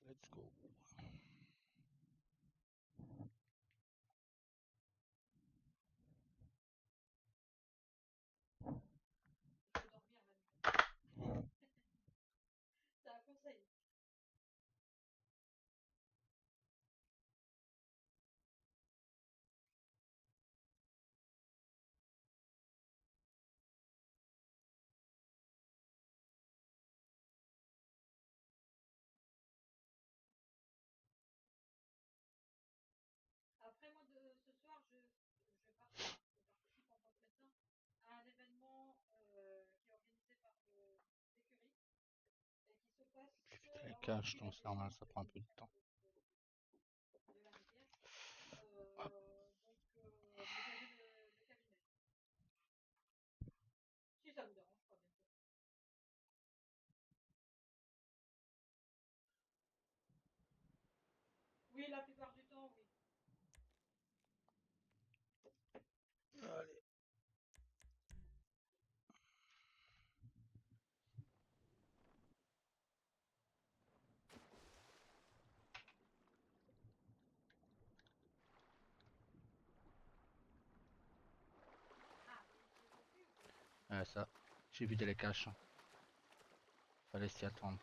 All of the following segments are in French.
Let's go. J'ai fait les caches, donc c'est normal, ça prend un peu de temps. Hop. Allez. Ça, j'ai vidé les caches. Fallait s'y attendre.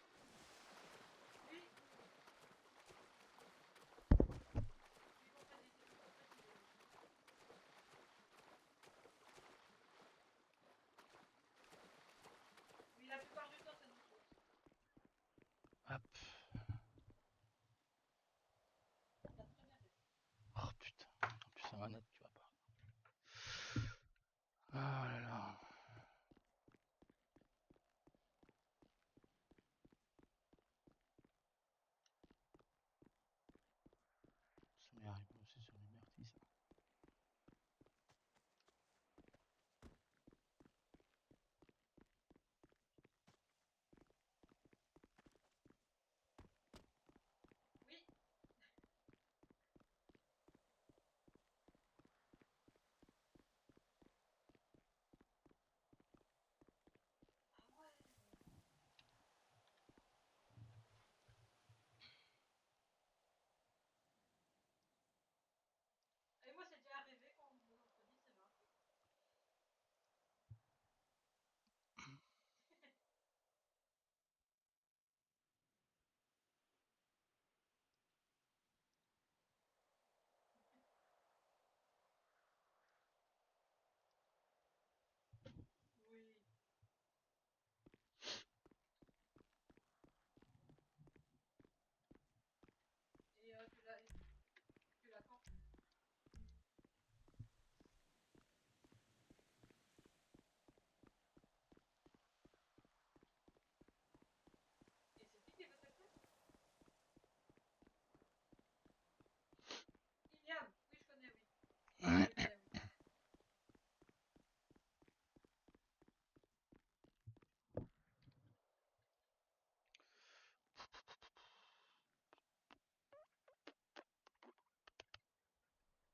Hop. Oh putain, en plus la manette, tu vas pas. Oh là là. Ça m'est arrivé aussi sur Liberty, ça.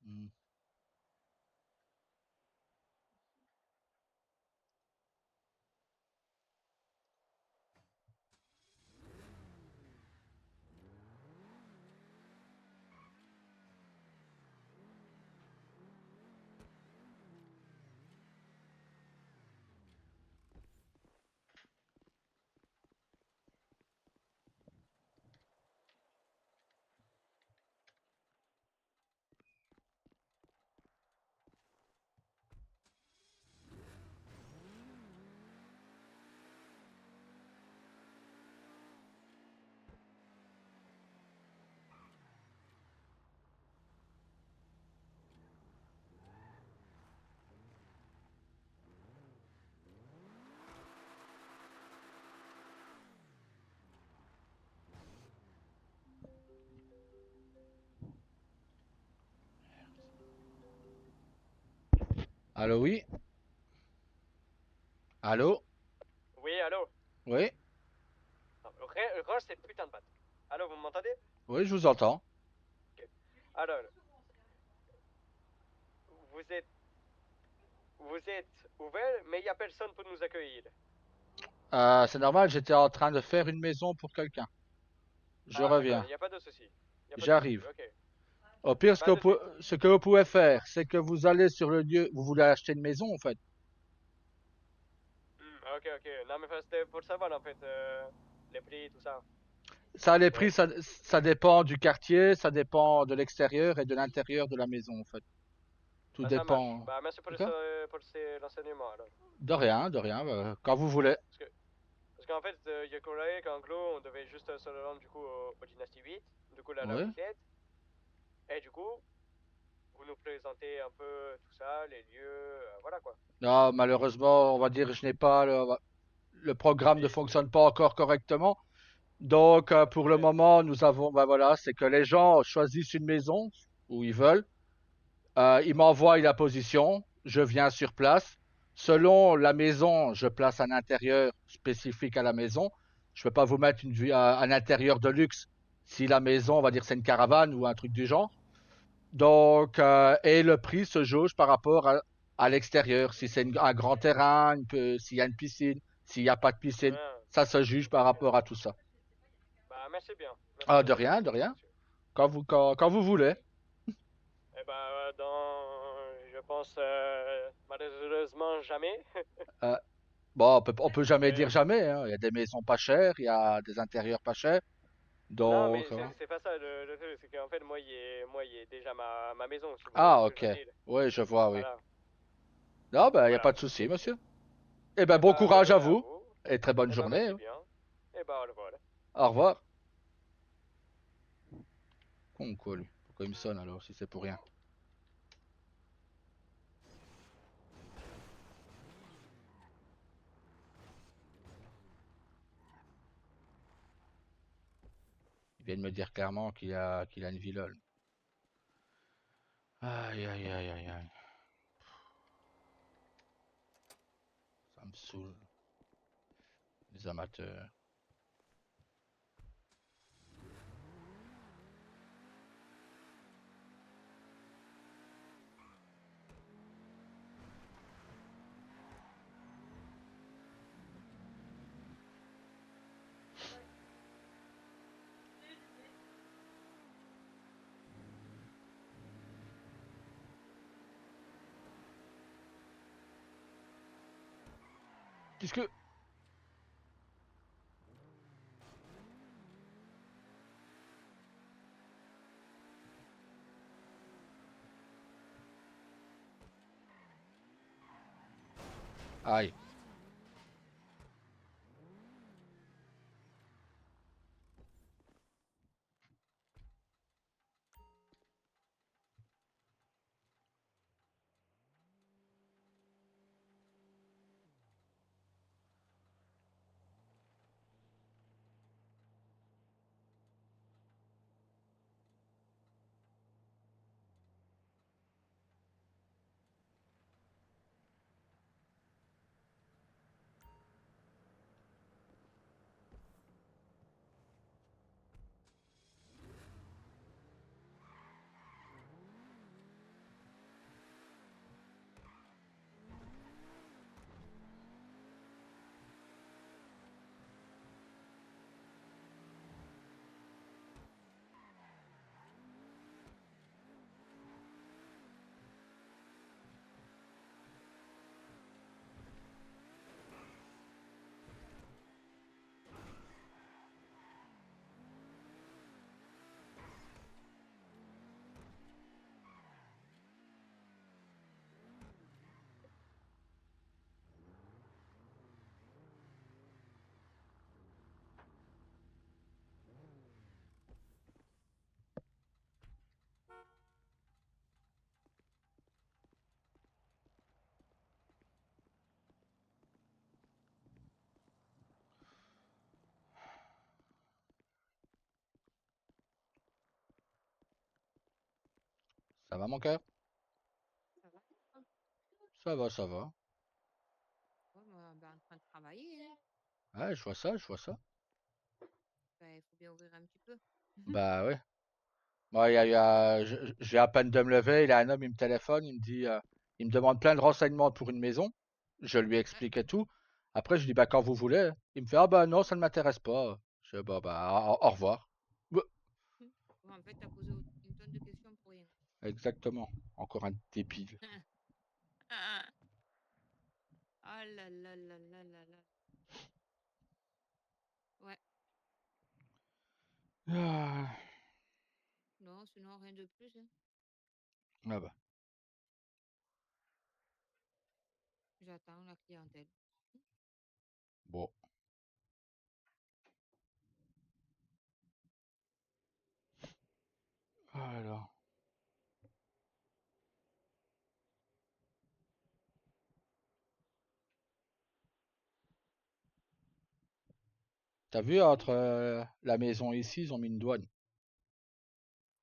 Hmm. Allô, oui? Allô? Oui, allô? Oui? Rush ces putains de battes. Allô, vous m'entendez? Oui, je vous entends. Ok. Alors, vous êtes, vous êtes ouvert, mais il n'y a personne pour nous accueillir. C'est normal, j'étais en train de faire une maison pour quelqu'un. Je Ah, d'accord, reviens. il n'y a pas de souci. Il n'y a pas de souci, J'arrive. ok. Au pire, Pas de suite. ce que vous pouvez faire, c'est que vous allez sur le lieu, vous voulez acheter une maison en fait. Ok, ok. Non, mais c'était pour savoir, en fait, les prix, tout ça. Ça, les prix, Ouais. ça dépend du quartier, ça dépend de l'extérieur et de l'intérieur de la maison en fait. Tout Bah, ça marche. dépend. Bah, merci D'accord? pour ces renseignements, alors. De rien, quand vous voulez. Parce que, parce qu'en fait, il y a croyé qu'en gros, on devait juste se rendre, du coup, au Dynasty 8, du coup, là où Oui. vous êtes. Et du coup, vous nous présentez un peu tout ça, les lieux, voilà, quoi. Non, malheureusement, on va dire, je n'ai pas le programme ne Et, fonctionne pas encore correctement. Donc, pas de pour le problème. moment, nous avons, ben voilà, c'est que les gens choisissent une maison où ils veulent. Ils m'envoient la position, je viens sur place. Selon la maison, je place un intérieur spécifique à la maison. Je ne peux pas vous mettre un intérieur de luxe si la maison, on va dire, c'est une caravane ou un truc du genre. Donc, et le prix se jauge par rapport à l'extérieur. Si c'est un grand terrain, s'il y a une piscine, s'il n'y a pas de piscine, Ah, ça se juge ok, par ok. rapport à tout ça. Bah, merci bien. Merci Ah, pour ces de renseignements, rien. monsieur. Quand vous voulez. Eh ben, je pense, malheureusement, jamais. Euh, bon, on peut jamais dire Mais, jamais, hein. Il y a des maisons pas chères, il y a des intérieurs pas chers. non, Donc, mais c'est pas ça le truc, c'est qu'en fait, moi, il y a déjà ma maison, si vous voyez ce ah, que je ok. veux dire. Oui, je vois, oui. Voilà, Non, ben, il n'y a pas voilà. de souci, monsieur. Eh ben, Eh bon ben, bonne courage à journée à vous vous. et très bonne Eh ben, journée, merci hein. bien. Eh ben, au revoir. Au revoir. Con, quoi, lui. Pourquoi il me sonne alors, si c'est pour rien? Il vient de me dire clairement qu'il a une vilole. Aïe, aïe, aïe, aïe, aïe. Ça me saoule, les amateurs. Qu'est-ce que... Aïe. Ça va, mon cœur? Ça va? Ça va, ça va. Ouais, moi, ben, en train de travailler, hein. Ouais, je vois ça, je vois ça. Ben, il faut bien ouvrir un petit peu. Bah ouais. Moi, j'ai à peine de me lever, il y a un homme, il me téléphone, il me dit, il me demande plein de renseignements pour une maison. Je lui Ouais. explique et tout. Après, je dis, bah, quand vous voulez. Il me fait, ah bah non, ça ne m'intéresse pas. Je dis, bah, au revoir. Ouais, Bon, en fait, t'as posé une tonne de questions pour rien. exactement. Encore un débile. Ah là là là là là là. Ouais. Ah, Non, sinon rien de plus. Hein. ah bah, J'attends la clientèle. bon. Alors. T'as vu, entre la maison ici, ils ont mis une douane.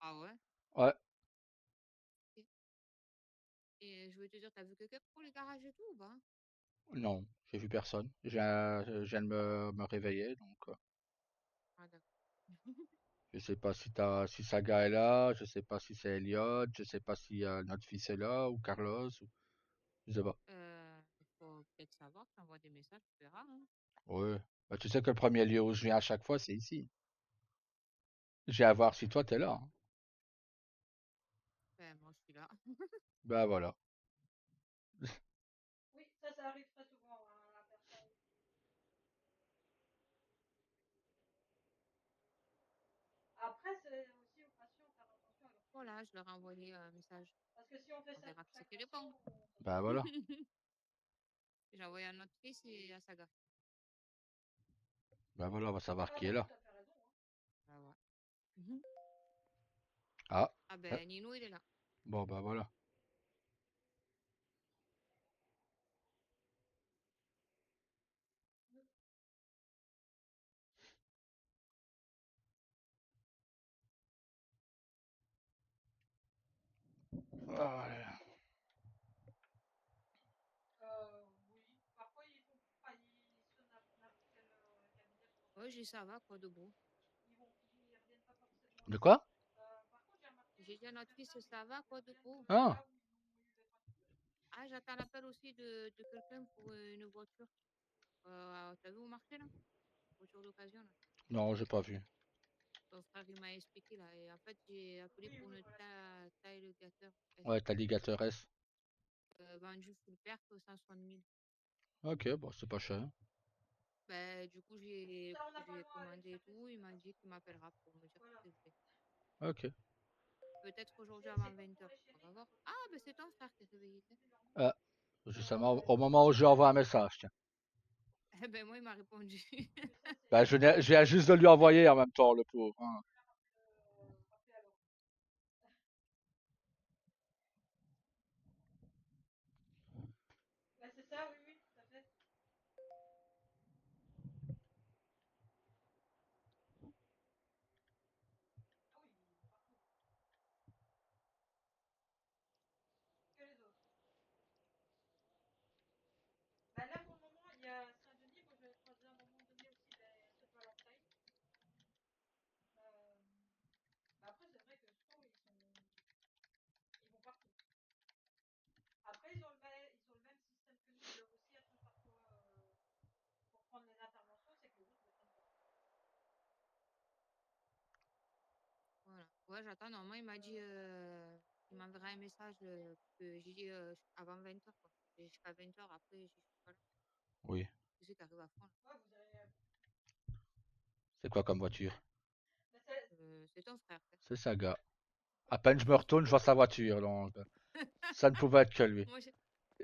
Ah ouais? Ouais, Ok. Et je voulais te dire, t'as vu quelqu'un pour les garages et tout ou pas? non, j'ai vu personne. Je viens de me réveiller, donc Ah d'accord. je sais pas si Saga est là, je sais pas si c'est Elliot, je sais pas si notre fils est là, ou Carlos, ou je sais pas. Faut peut-être savoir, t'envoies des messages, tu verras. Hein. Ouais. Bah, tu sais que le premier lieu où je viens à chaque fois, c'est ici. J'ai à voir si toi t'es là, hein. Ben, moi, je suis là. Bah voilà. Oui, ça arrive très souvent, hein, la personne. Après, c'est aussi aux patients faire attention à leur Voilà, téléphone. je leur ai envoyé un message. Parce que si on fait On ça verra pour qui c'est chaque qui patient, répond. Bah voilà. J'ai envoyé à notre fils et à Saga. Bah voilà, on va savoir Ah, qui est t'as là. tout à fait raison. Hein. Ah ouais. Mhm. Ah, Ah euh, ben, Nino, il est là. bon bah voilà. Voilà. Oui. Parfois, ils font. Enfin, ils sonnent à n'importe quel cabinet pour Ouais, demander j'ai des ça va, informations. quoi de beau. Ils reviennent pas forcément De ici. quoi? Par contre, j'ai remarqué J'ai dit à qu'ils notre viennent fils, pas, mais ça va, ils quoi de reviennent beau. que Ah, là où ils veulent être accueillis. Ah, j'attends l'appel aussi de quelqu'un pour une voiture. T'as vu au marché, là? Voiture d'occasion, là. non, j'ai pas vu. Ton frère, il m'a expliqué, là. Et en fait, j'ai appelé Oui, pour oui, une voilà, c'est ça. taille Gator S. Ouais, t'as ligateur S. Vendu full perf, 160 000. Ok, bon, c'est pas cher. Ben, du coup, Ça, on n'a pas le j'ai droit à aller le commandé et chercher tout. sans Il m'a prévenir. dit qu'il m'appellera pour me dire Ok. ce que c'est. Ok. Peut-être aujourd'hui C'est avant comme 20 pour heures. les On va shérifs, voir. parce que Ah, ben c'est ton frère qui est réveillé. Tiens. Ah, justement, au ils moment où je lui envoie un message, tiens. Eh ben, moi, il m'a répondu. Mais ça, Bah, je viens juste de lui envoyer en même temps, le pauvre, hein. rappeler à l'ordre. Bah, c'est ça, oui, oui, tout à fait. Ah oui, partout. Que les autres. Bah, là, pour le moment, il y a Saint-Denis. Moi, je vais croiser à un moment donné aussi ceux de Valentine. Euh, Bah, après, c'est vrai que Sceaux, ils vont partout. Après, ils ont le même système que nous. Ils doivent aussi être parfois pour prendre les interventions, c'est que les autres ne le prennent pas. Voilà. Ouais, j'attends. Normalement, il m'a dit, il m'enverra un message que j'ai dit avant 20 heures, quoi. Et jusqu'à 20 heures, après, je suis pas là. Oui. Tu sais, t'arrives à fond, là. Ouais, vous avez. C'est quoi comme voiture? Bah, c'est- C'est ton frère. Hein. C'est Saga. À peine je me retourne, je vois sa voiture, donc ça ne pouvait être que lui. Moi,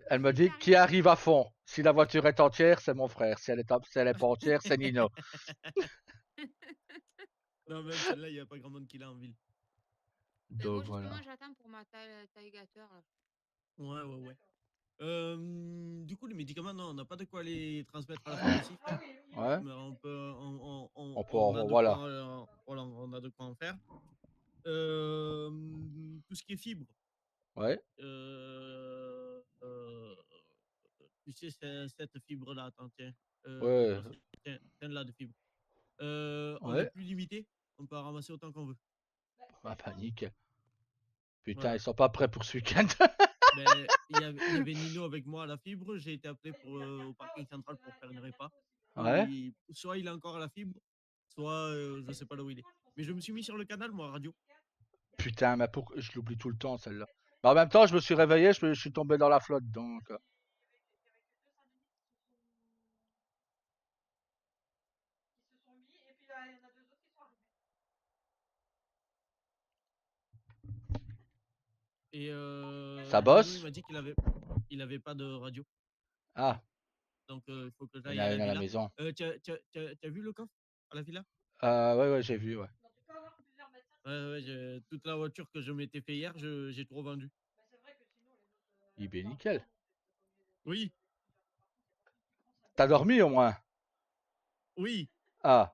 Elle j'ai me dit, dit, t'arrives qui à arrive fond. à fond? Si la voiture est entière, c'est mon frère. Si elle est pas entière, c'est Nino. Non, même celle-là, il n'y a pas grand monde qui l'a en ville. Ben, moi, Donc justement, voilà. j'attends pour ma taille gâteur, là. Ouais, ouais, ouais. D'accord. Du coup, les médicaments, non, on n'a pas de quoi les transmettre à la pharmacie. Ah oui, oui, Ouais. Mais on peut, On peut, on a de voilà. quoi, voilà, on a de quoi en faire. Tout ce qui est fibre, Ouais. tu sais, cette fibre-là, attends, tiens, Ouais. tiens, là de fibre. On est Ouais. plus limité, on peut en ramasser autant qu'on veut. Bah, Ah bah nickel. Putain, Voilà. ils sont pas prêts pour ce week-end. Ben, il y avait Nino avec moi à la fibre. J'ai été appelé au parking central pour faire une répa. Ouais. Soit il est encore à la fibre, soit je sais pas là où il est. Mais je me suis mis sur le canal, moi, radio. Putain, mais pourquoi je l'oublie tout le temps celle-là. Mais en même temps, je me suis réveillé, je suis tombé dans la flotte, donc. Qui se sont mis, et puis là, il y en a 2 autres qui sont arrivés. Et Ça Nino, bosse il m'a dit il avait pas de radio. Ah, Donc, il faut que il y en j'aille à a la une à la villa. maison. T'as vu le coffre à la villa? Ouais, j'ai vu, ouais. Donc, tu peux avoir plusieurs médecins. Ouais, toute la voiture que je m'étais fait hier, j'ai tout revendu. Bah, c'est vrai que sinon, les autres. Il est nickel. Oui, T'as dormi au moins oui. Ah,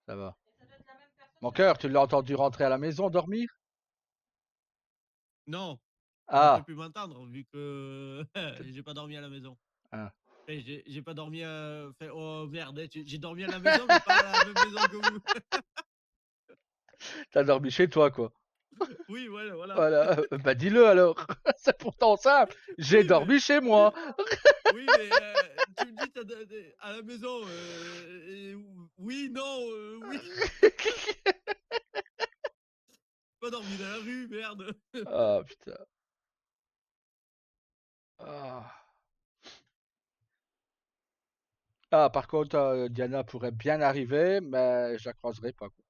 ça va. Et ça doit être la même personne. Mon cœur, tu l'as entendu rentrer à la maison dormir Non, il a pas Ah, pu m'entendre vu que j'ai pas dormi à la maison. ah. Enfin, j'ai pas dormi à... Enfin, oh merde, j'ai dormi à la maison, mais pas à la même maison que vous. T'as dormi chez toi, quoi. Oui, voilà. Voilà, bah dis-le alors. C'est pourtant simple. J'ai Oui, mais, dormi chez moi. oui, mais tu me dis à la maison. Oui, non, oui. Pas dormi dans la rue, merde. Ah, putain. Ah. Ah, par contre, Diana pourrait bien arriver, mais je la croiserai pas, quoi.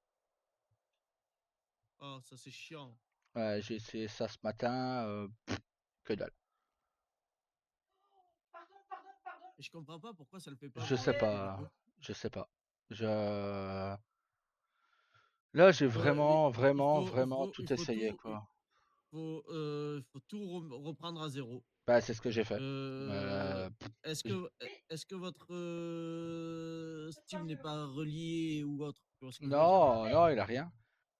Oh, ça c'est chiant. Ouais, j'ai essayé ça ce matin, que dalle. Pardon. Et je comprends pas pourquoi ça le fait pas Je avec sais avec le pas. peu. Je sais pas. Je... Là, j'ai vraiment, vraiment, vraiment Il tout faut essayé, tout, quoi. faut tout reprendre à zéro. Bah, c'est ce que j'ai fait. Euh, est-ce J- que, est-ce que votre Steam n'est pas relié ou autre? Tu vois ce que je veux dire? Non, non, il a rien.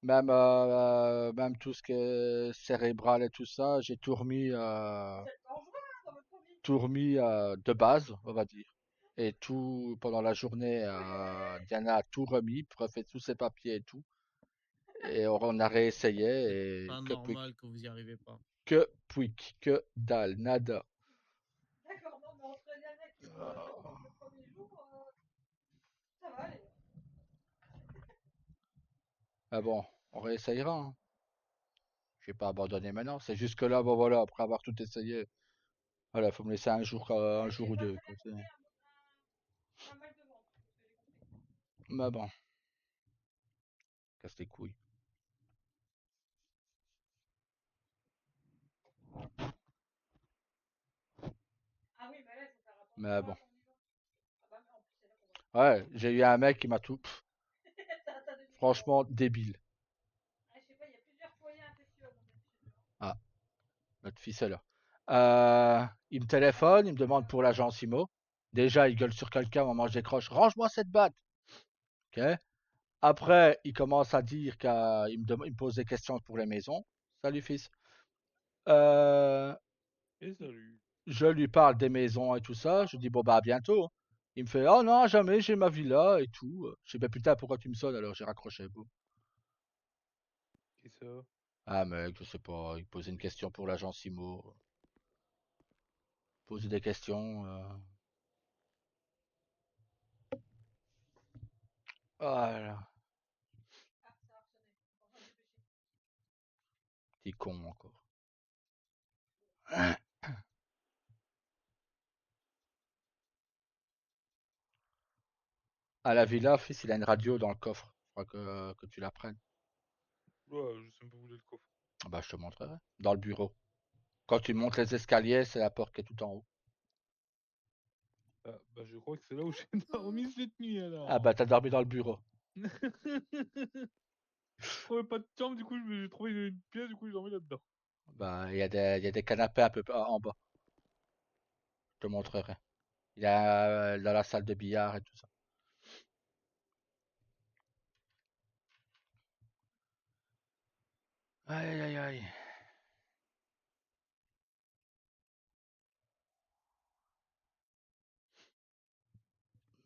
Même tout ce qui est cérébral et tout ça, j'ai tout remis de base, on va dire. Et tout, pendant la journée, Diana a tout remis, refait tous ses papiers et tout. Et on a C'est réessayé et pas normal que vous y arrivez pas. que pouic, que dalle, nada. D'accord, non, mais entre les mecs qui sont fatigués le premier jour, ça va aller. Ah bon, on réessayera, hein. Je vais pas abandonner maintenant. C'est juste que là, bon voilà, après avoir tout essayé, voilà, faut me laisser un jour ou deux, quoi, Un mal de ventre, parce que j'ai compris. mais bon, casse les couilles. Ah oui, mais là, il faut faire attention Mais bon. quand on y va. Ah bah, mais en plus, c'est là qu'on va. Ouais, j'ai eu un mec qui m'a tout. T'as deviné. Franchement, débile. Ah, je sais pas, il y a plusieurs foyers infectieux à mon avis chez eux. Ah, notre fils est là. Il me téléphone, il me demande pour l'agent Simo. Déjà, il gueule sur quelqu'un au moment où je décroche. Range-moi cette batte. Ok. Après, il commence à dire il me pose des questions pour les maisons. Salut fils. Euh, Et salut. je lui parle des maisons et tout ça. Je dis bon bah à bientôt. Il me fait oh non jamais j'ai ma villa et tout. Je dis bah putain pourquoi tu me sonnes alors j'ai raccroché. Boum. Qui ça? Ah mec je sais pas. Il posait une question pour l'agent Simo. Poser des questions. Voilà. Ah, ça a sonné. On va se dépêcher. Petit con encore. À la villa, fils, il a une radio dans le coffre. Je crois que tu la prennes. Ouais, je sais même pas où est le coffre. Ah bah, je te montrerai. Dans le bureau. Quand tu montes les escaliers, c'est la porte qui est tout en haut. Ah, bah je crois que c'est là où j'ai dormi cette nuit alors. Ah bah, t'as dormi dans le bureau. Je trouvais pas de chambre, du coup j'ai trouvé une pièce, du coup j'ai dormi là-dedans. Bah, il y a des canapés un peu en bas. Je te montrerai. Il y a dans la salle de billard et tout ça. Aïe, aïe, aïe.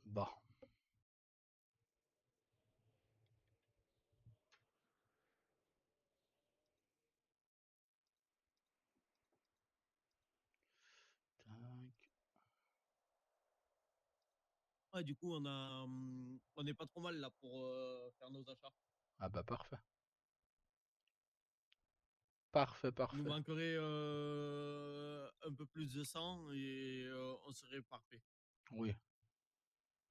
Bon. après, du coup, on n'est pas trop mal là pour faire nos achats. Ah bah parfait. Parfait, Il nous parfait. manquerait un peu plus de 100 et on serait parfait. Oui.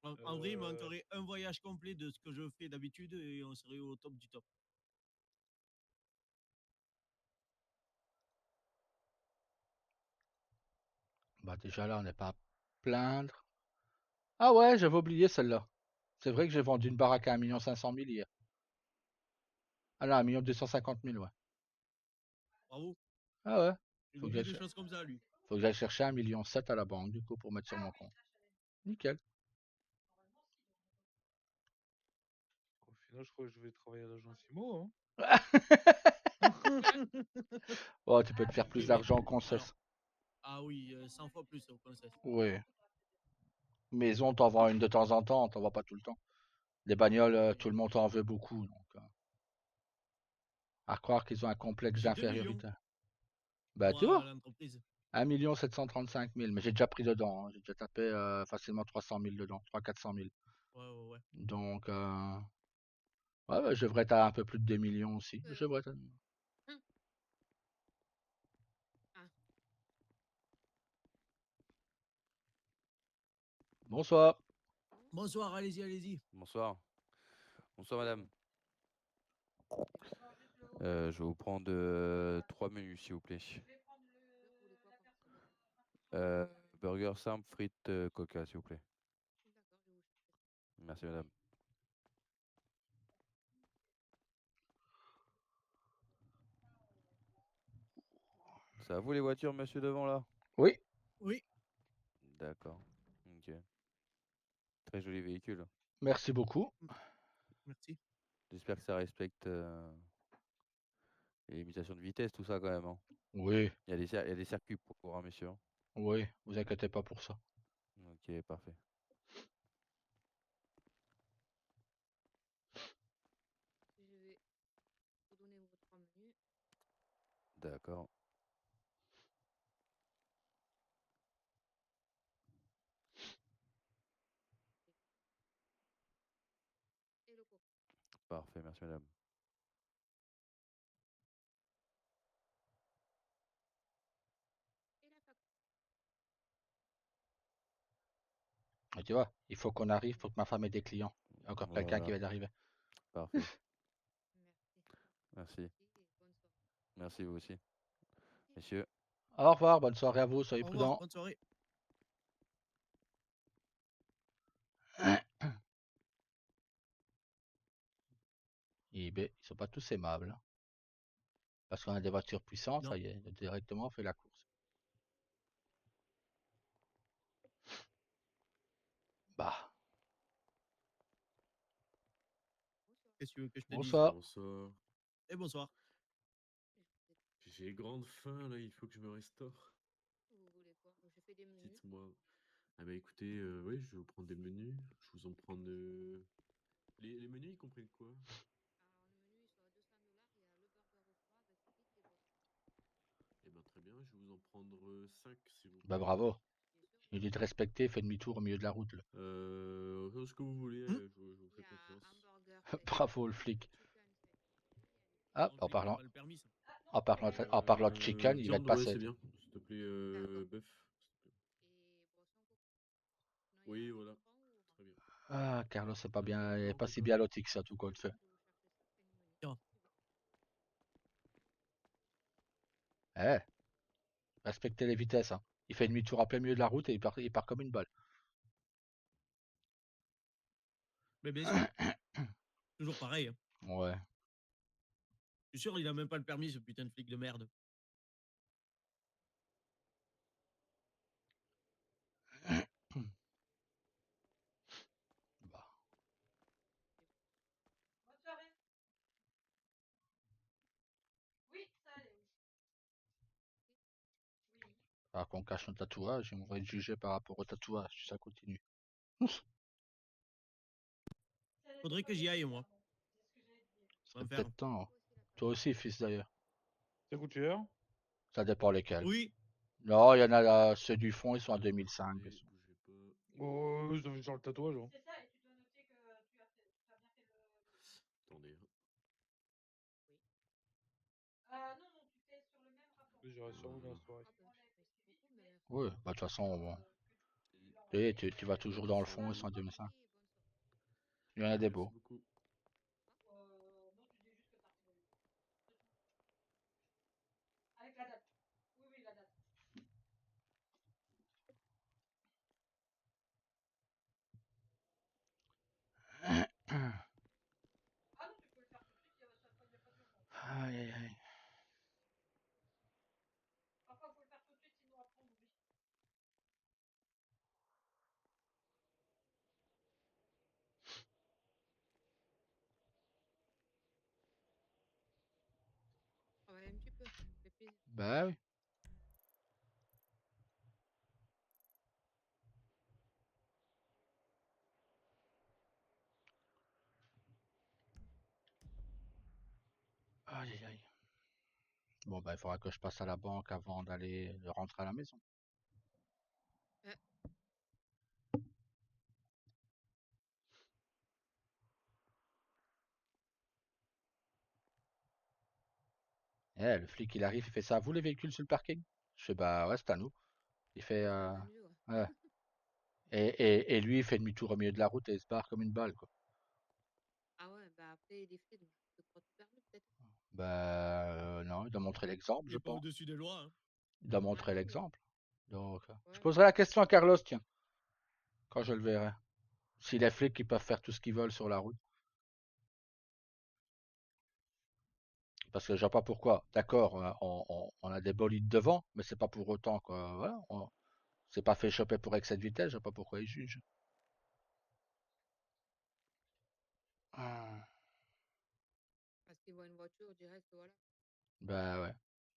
En vrai, il me manquerait un voyage complet de ce que je fais d'habitude et on serait au top du top. Bah déjà là, on n'est pas à plaindre. Ah ouais, j'avais oublié celle-là. C'est vrai que j'ai vendu une baraque à 1 500 000 hier. Ah non, 1 250 000, ouais. Bravo. Ah ouais. Il Faut que oublie j'aille des cher- choses comme ça, lui. faut que j'aille chercher 1,7 million à la banque, du coup, pour mettre sur mon compte. Nickel. Au final, je crois que je vais travailler à l'agence IMO. Oh, tu peux te faire plus Oui, mais d'argent qu'on alors, cesse. ah oui, 100 fois plus au conseil. Oui. Maison, t'en vends une de temps en temps, t'en vends pas tout le temps. Des bagnoles, tout le monde en veut beaucoup. Donc, à croire qu'ils ont un complexe J'ai 2 millions, d'infériorité. Bah, tu moi, à vois, l'entreprise. 1 735 000, mais j'ai déjà pris dedans, hein. J'ai déjà tapé facilement 300 000 dedans, 300 000, 400 000. Ouais. Donc, ouais, je devrais être à un peu plus de 2 millions aussi. Je devrais être... Ah, Bonsoir. Bonsoir, allez-y. Bonsoir. Bonsoir madame. Je vais vous prendre 3 menus s'il vous plaît. vous voulez quoi comme Burger simple, frites, coca s'il vous plaît. D'accord, je vais vous chercher. Merci madame. C'est à vous les voitures monsieur devant là? Oui, Oui, D'accord. Ok. Très joli véhicule. merci beaucoup. merci. J'espère que ça respecte les limitations de vitesse, tout ça quand même. Hein. Oui, Il y a des circuits pour un monsieur. Hein. oui, vous inquiétez pas pour ça. Ok, parfait. Je vais vous donner vos 3 menus. D'accord. Et le coca. Parfait, merci madame. Et la facture. Et tu vois, il faut qu'on arrive pour que ma femme ait des clients. Il y a encore quelqu'un qui Voilà. va d'arriver. Parfait. Merci. Merci. Et bonne soirée. Merci vous aussi. Messieurs. Au revoir, bonne soirée à vous, soyez Au revoir, prudents. bonne soirée. eBay, ils sont pas tous aimables. Hein. Parce qu'on a des voitures puissantes, Non. ça y est, directement on fait la course. Bah, Qu'est-ce que tu veux que je te dise? bonsoir. Bonsoir. Et bonsoir. J'ai grande faim là, il faut que je me restaure. Vous voulez quoi? Je fais des menus. Dites-moi. Ah bah écoutez, oui, je vais vous prendre des menus. Je vais vous en prendre. Les menus, ils comprennent quoi? Alors, le menu il sera $200. Il y a le burger au froid avec frites et boissons. Eh ben très bien, je vais vous en prendre 5 s'il vous Bah plaît. bravo. Bien sûr. Il dit de respecter, fait demi-tour au milieu de la route. Là. Ce que vous voulez, je vous Il fais y a confiance. hamburger side Bravo le chicken, flic. chicken side chicken. Ah, Non, le flic n'a pas le permis, ça. en parlant de chicken, il va être Viande, ouais, passé. c'est bien. S'il te plaît, D'accord. bœuf. Et boisson coca. Sinon, il y Oui, a voilà. champagne ou Très bien. Ah, Carlos, c'est pas bien, il est Non, pas si coca. bien loti que ça, tout compte fait. Je vais vous chercher ça. Quel menu? Tiens. Eh, respectez les vitesses. Hein. Il fait demi-tour en plein milieu de la route et il part comme une balle. Mais bien sûr, toujours pareil. Hein. Ouais. Je suis sûr, il a même pas le permis, ce putain de flic de merde. Bah, Bonne soirée. Oui, ça allait, oui. Oui. alors qu'on cache un tatouage, on va être jugé par rapport au tatouage si ça continue. Faudrait que j'y aille, moi. C'est ce que j'allais te dire. C'est En faire. peut-être temps. Hein. Toi aussi, fils d'ailleurs. Ça coûte cher. Ça dépend lesquels. Oui. Non, il y en a ceux du fond, ils sont à 2005. Attendez, bougez pas. Oh, ils ont vu sur le tatouage. Hein. C'est ça, et tu dois noter que tu as bien fait le. Attendez. Hein. Non, non, tu fais sur le même rapport. J'irai sur vous dans la soirée. Ah bah, merci beaucoup, mais merci. Oui, bah de toute façon, bon. Et- Tu vas toujours dans le fond et sans dire ça. Oui, bonne soirée. Il y en a des Merci beaux. beaucoup. Non, tu dis juste que t'as rigolé. Avec la date. Oui, oui, la date. Ah non, tu peux le faire tout de suite, il n'y a pas d'urgence. Aïe, aïe, aïe. Parfois, il faut le faire tout de suite, sinon après on oublie. Travaille un petit peu, ça fait plaisir. Bah oui. Aïe, aïe, aïe. Bon, bah il faudra que je passe à la banque avant de rentrer à la maison. Eh, le flic, il arrive, il fait ça. Vous, les véhicules sur le parking? Je fais, bah ouais, c'est à nous. Il fait, C'est attendu, ouais. ouais. Et lui, il fait demi-tour au milieu de la route et il se barre comme une balle, quoi. Ah ouais, bah après, les flics, je te crois tout permis, peut-être. Bah non, il doit montrer l'exemple, Il je est pas pense. au-dessus des lois. Hein. Il doit montrer Ah non, mais... l'exemple. Donc, je Ouais, poserai la question à Carlos, tiens, quand je le verrai. Si les flics, ils peuvent faire tout ce qu'ils veulent sur la route. Parce que je vois pas pourquoi. D'accord, on a des bolides devant, mais c'est pas pour autant quoi. Voilà, on s'est pas fait choper pour excès de vitesse, je vois pas pourquoi ils jugent. Ah, parce qu'ils voient une voiture direct, voilà. bah ouais.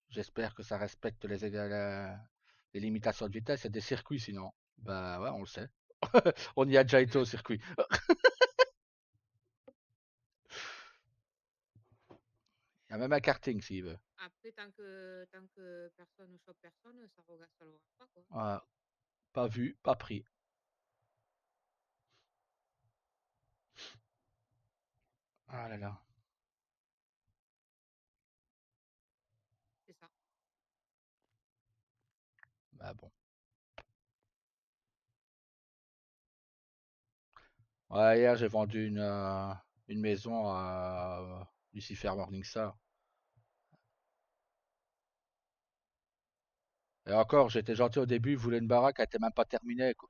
J'espère que ça respecte les limitations de vitesse. Il y a des circuits sinon. Bah ouais, on le sait. On y a déjà été au circuit. Il y a même un karting s'il veut. Après, tant que personne ne chope personne, ça le regarde pas, quoi. Ah, pas vu, pas pris. Ah là là. C'est ça. Bah bon. Ouais, hier j'ai vendu une maison à Lucifer Morningstar. Et encore, j'étais gentil au début, il voulait une baraque, elle était même pas terminée, quoi.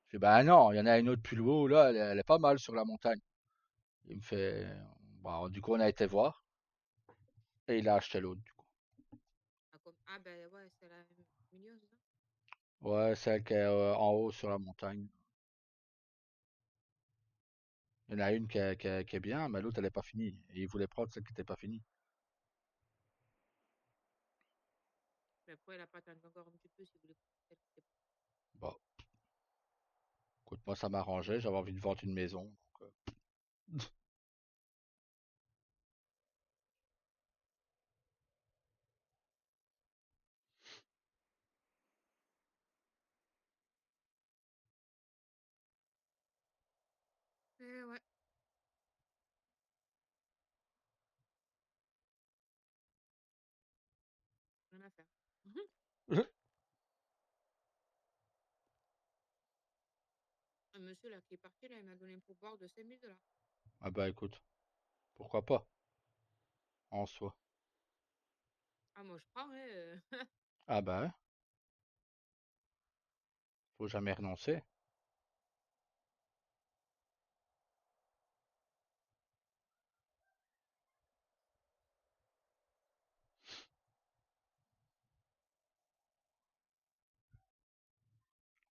Je dis, bah non, il y en a une autre plus haut, là, elle est pas mal sur la montagne. Il me fait, bon, du coup, on a été voir, et il a acheté l'autre, du coup. Ah ben ouais, c'est la million, c'est ça? Ouais, celle qui est en haut sur la montagne. Il y en a une qui est bien, mais l'autre, elle est pas finie. Et il voulait prendre celle qui était pas finie. Mais après, elle a pas attendu encore un petit peu si vous voulez prendre celle qui était pas. Bon, écoute, moi, ça m'arrangeait, j'avais envie de vendre une maison. Donc, Ouais, rien à faire. Un monsieur là qui est parti, là, il m'a donné un pourboire de 5 000 $. Ah bah écoute, pourquoi pas, en soi. Ah, moi je prends, hein. Ah bah ouais, faut jamais renoncer.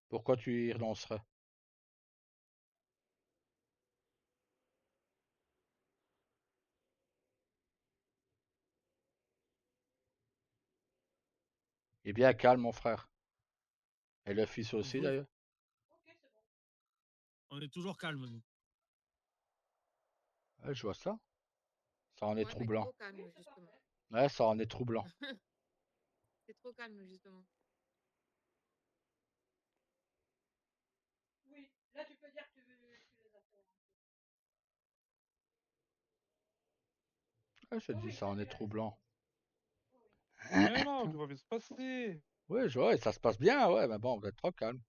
Pourquoi tu y renoncerais? Eh bien, calme, mon frère. Et le fils aussi, Bonjour. d'ailleurs. Ok, c'est bon. On est toujours calme, nous. Ouais, je vois ça. Ça en est Ouais, mais troublant. trop calme, justement. Ouais, ça en est troublant. C'est trop calme, justement. Là, tu peux dire que tu les as fait. Ah, je dis ça, on est troublant. Mais non, tout va bien se passer. Ouais, ouais, ça se passe bien, ouais, mais bon, vous êtes trop calme.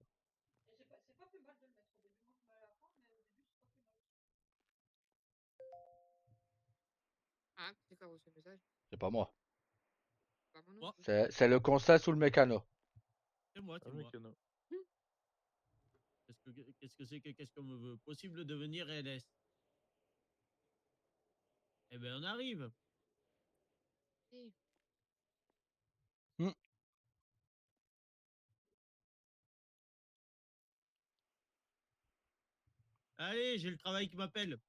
Et c'est pas plus mal de le mettre au début. Moi, je mets à la fin, mais au début, c'est pas plus mal. Ah, c'est qui a reçu le message? C'est pas moi. Pas moi non Moi, plus. C'est le constat sous le mécano. c'est moi, Ah, c'est mec, moi. il y en a. Qu'est-ce qu'on me veut? Possible de devenir LS. Eh ben, on arrive. Si. Allez, j'ai le travail qui m'appelle.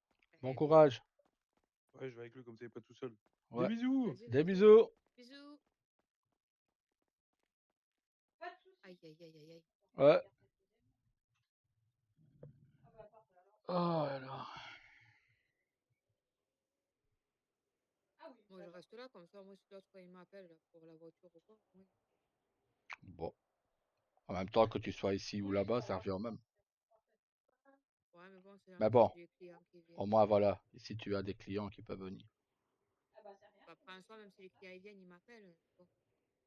Bon Eh, courage. Ouais, je vais avec lui comme ça, il est pas tout seul. Ouais. Des bisous. vas-y, Des vas-y. bisous. Bisous. Pas de soucis. Aïe, aïe, aïe, aïe, aïe. Ouais. Ah bah, parfait, alors. Oh là là. Ah oui, Moi, je reste là, comme ça, moi, si l'autre, il m'appelle pour la voiture ou quoi. Oui. Bon. En même temps que tu sois ici ou là-bas, ça revient au même. Ouais, mais bon, c'est Mais gentil, bon, j'ai des clients qui viennent. au moins voilà. Ici, tu as des clients qui peuvent venir. Ah bah, c'est rien. Après, en soi, même si les clients ils viennent, ils m'appellent. Bon.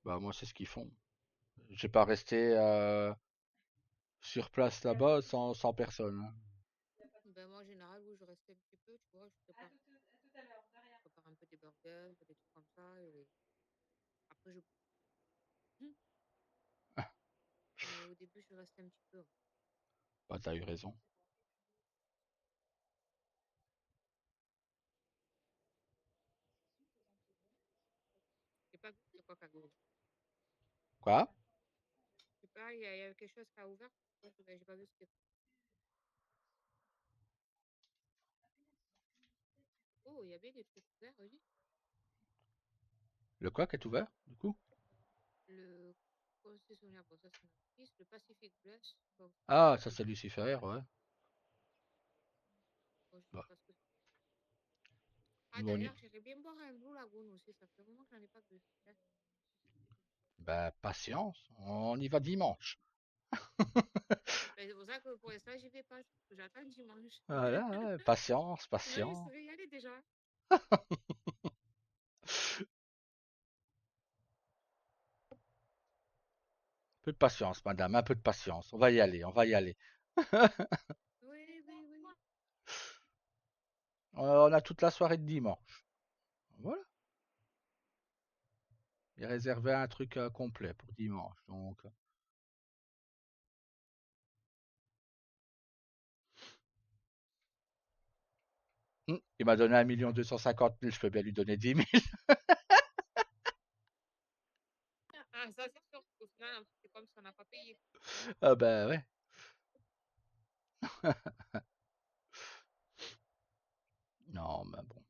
Bah moi, c'est ce qu'ils font. J'ai pas resté sur place là-bas sans personne. Hein. Ben, moi, en général, oui, je reste un petit peu, tu vois, je À prépare, tout à l'heure, derrière. je prépare un peu des burgers, des trucs comme ça, et après, je... Mais au début, je reste un petit peu. Bah t'as eu raison. J'ai pas goûté quoi, Cago. Quoi? Je sais pas, il y a quelque chose qui a ouvert. Ouais, j'ai pas vu ce que... Oh, il y a bien des trucs ouverts, oui. Le quoi qui est ouvert, du coup? Le concessionnaire, bon, ça, c'est notre fils. Le Pacific Blush. Donc, Ah, ça c'est Lucifer, ouais. bon, je sais Bah, pas ce que c'est. Ah, nous on y... d'ailleurs, j'irais bien boire un Blue Lagoon aussi. Ça fait longtemps que j'en ai pas bu. Tiens. Bah patience, on y va dimanche. Ben, c'est pour ça que pour l'instant, j'y vais pas. J'attends dimanche. Voilà, ouais, patience, Sinon, je patience. serais y aller déjà. Un peu de patience, madame, un peu de patience. On va y aller, on va y aller. Oui, oui, oui. On a toute la soirée de dimanche. Voilà. Il est réservé un truc complet pour dimanche. Donc, il m'a donné 1 250 000, je peux bien lui donner 10 000. Ah, ça, c'est sûr. Au final, c'est comme si on n'a pas payé. Ah ben ouais. Non, mais bon.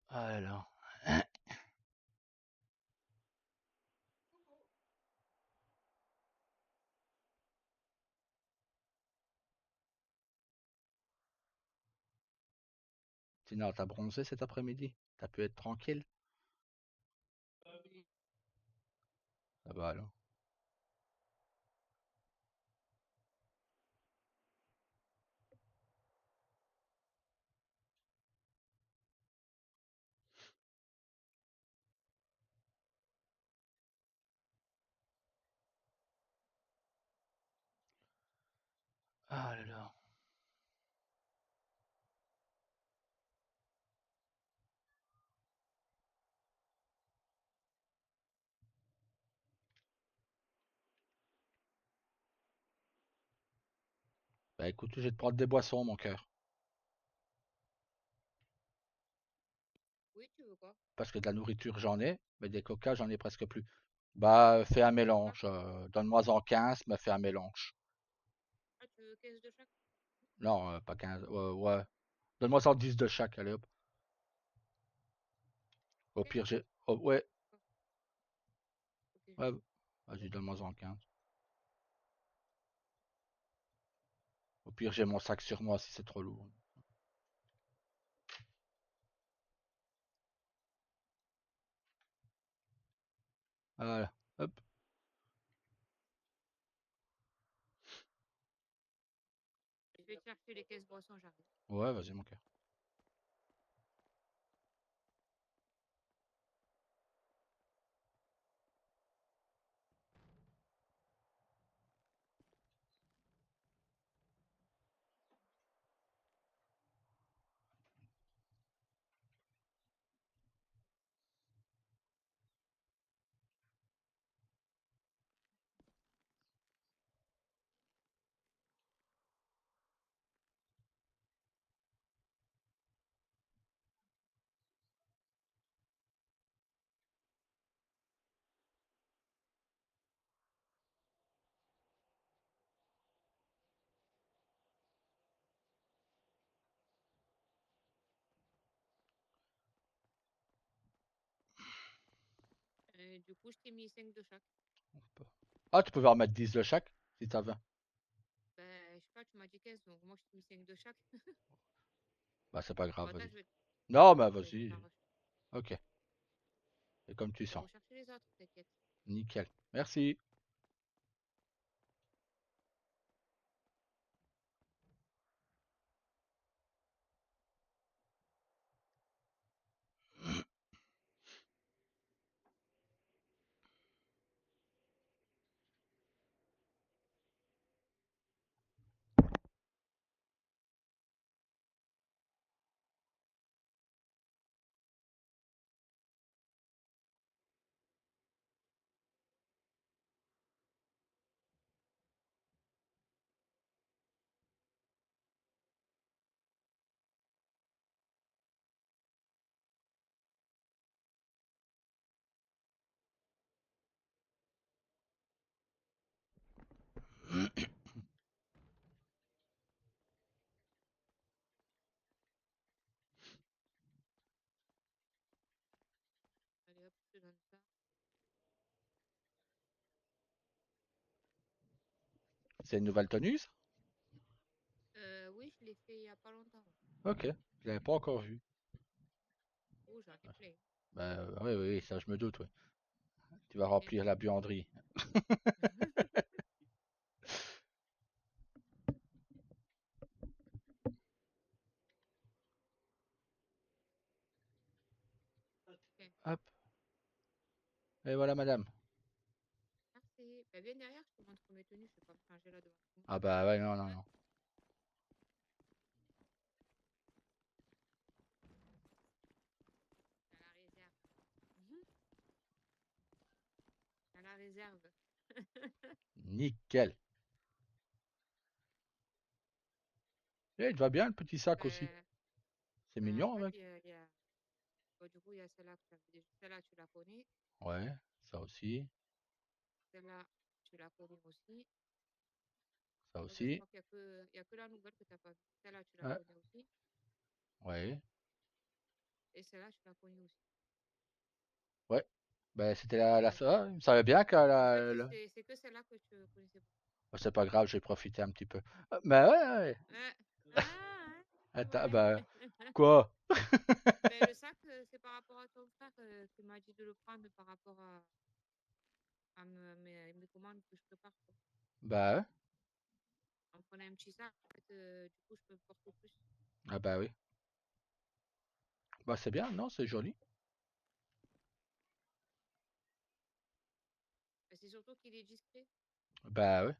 Alors. Sinon, t'as bronzé cet après-midi? T'as pu être tranquille? Ah bah alors. Ah là là. Bah écoute, je vais te prendre des boissons, mon cœur. Oui, tu veux quoi? Parce que de la nourriture, j'en ai, mais des coca, j'en ai presque plus. Bah, fais un mélange. Donne-moi-en 15, mais fais un mélange. Ah, tu veux 15 de chaque? Non, pas 15. Ouais. Donne-moi-en 10 de chaque, allez hop. Au 15? pire, j'ai. Oh, ouais, Ok. ouais. Vas-y, donne-moi-en 15. Au pire, j'ai mon sac sur moi si c'est trop lourd. Voilà. Hop. Je vais te chercher les caisses boissons, j'arrive. Ouais, vas-y, mon cœur. Du coup, je t'ai mis 5 de chaque. Ah, tu pouvais en mettre 10 de chaque, si t'as 20. Ben, je sais pas, tu m'as dit 15, donc moi, je t'ai mis 5 de chaque. Bah, c'est pas Bon, grave, attends, vas-y. je vais... Non, bah, Ouais, je vais vas-y. t'en rechercher. Ok. C'est comme tu Je vais sens. rechercher les autres, t'inquiète. Nickel. Merci. Allez, hop, je te donne ça. C'est une nouvelle tenue, ça? Oui, je l'ai fait il y a pas longtemps. Ok. Je l'avais pas encore vu. Oh, j'en ai plein. Bah, oui, oui, oui, ça, je me doute, oui. Tu vas J'en ai remplir plein. la buanderie. Ok, Hop. Et voilà, madame. merci. Ben, viens derrière, je te montre mes tenues. Je vais pas me changer là devant tout le monde. Ah bah, ouais, non, non, non. À la réserve. À la réserve. Nickel. Eh, il te va bien, le petit sac aussi. Ben, C'est ben, en mignon, fait, avec. il y a... Bon, du coup, il y a celle-là que j'avais déjà. Celle-là, tu la connais. Ouais, ça aussi. Celle-là, tu la connais aussi. Ça Ouais, ben, je aussi. crois qu'il y a que la nouvelle que tu n'as pas vue. Celle-là, tu la Ouais, connais aussi. ouais. Et celle-là, tu la connais aussi. Ouais. Ben, c'était la Donc, ça. Il me savait bien qu'elle en fait, a. c'est que celle-là que tu connaissais pas. Bah, c'est pas grave, j'ai profité un petit peu. Mais ouais, ouais. Ouais. Ah, Attends, ouais. bah, quoi? Ben, le sac, c'est par rapport à ton frère qui m'a dit de le prendre par rapport à mes commandes que je prépare, quoi. Bah, ouais. On prenait un petit sac, en fait, du coup, je peux porter plus. Ah, bah oui. Bah, c'est bien, non? C'est joli. Ben, c'est surtout qu'il est discret. Bah, ouais.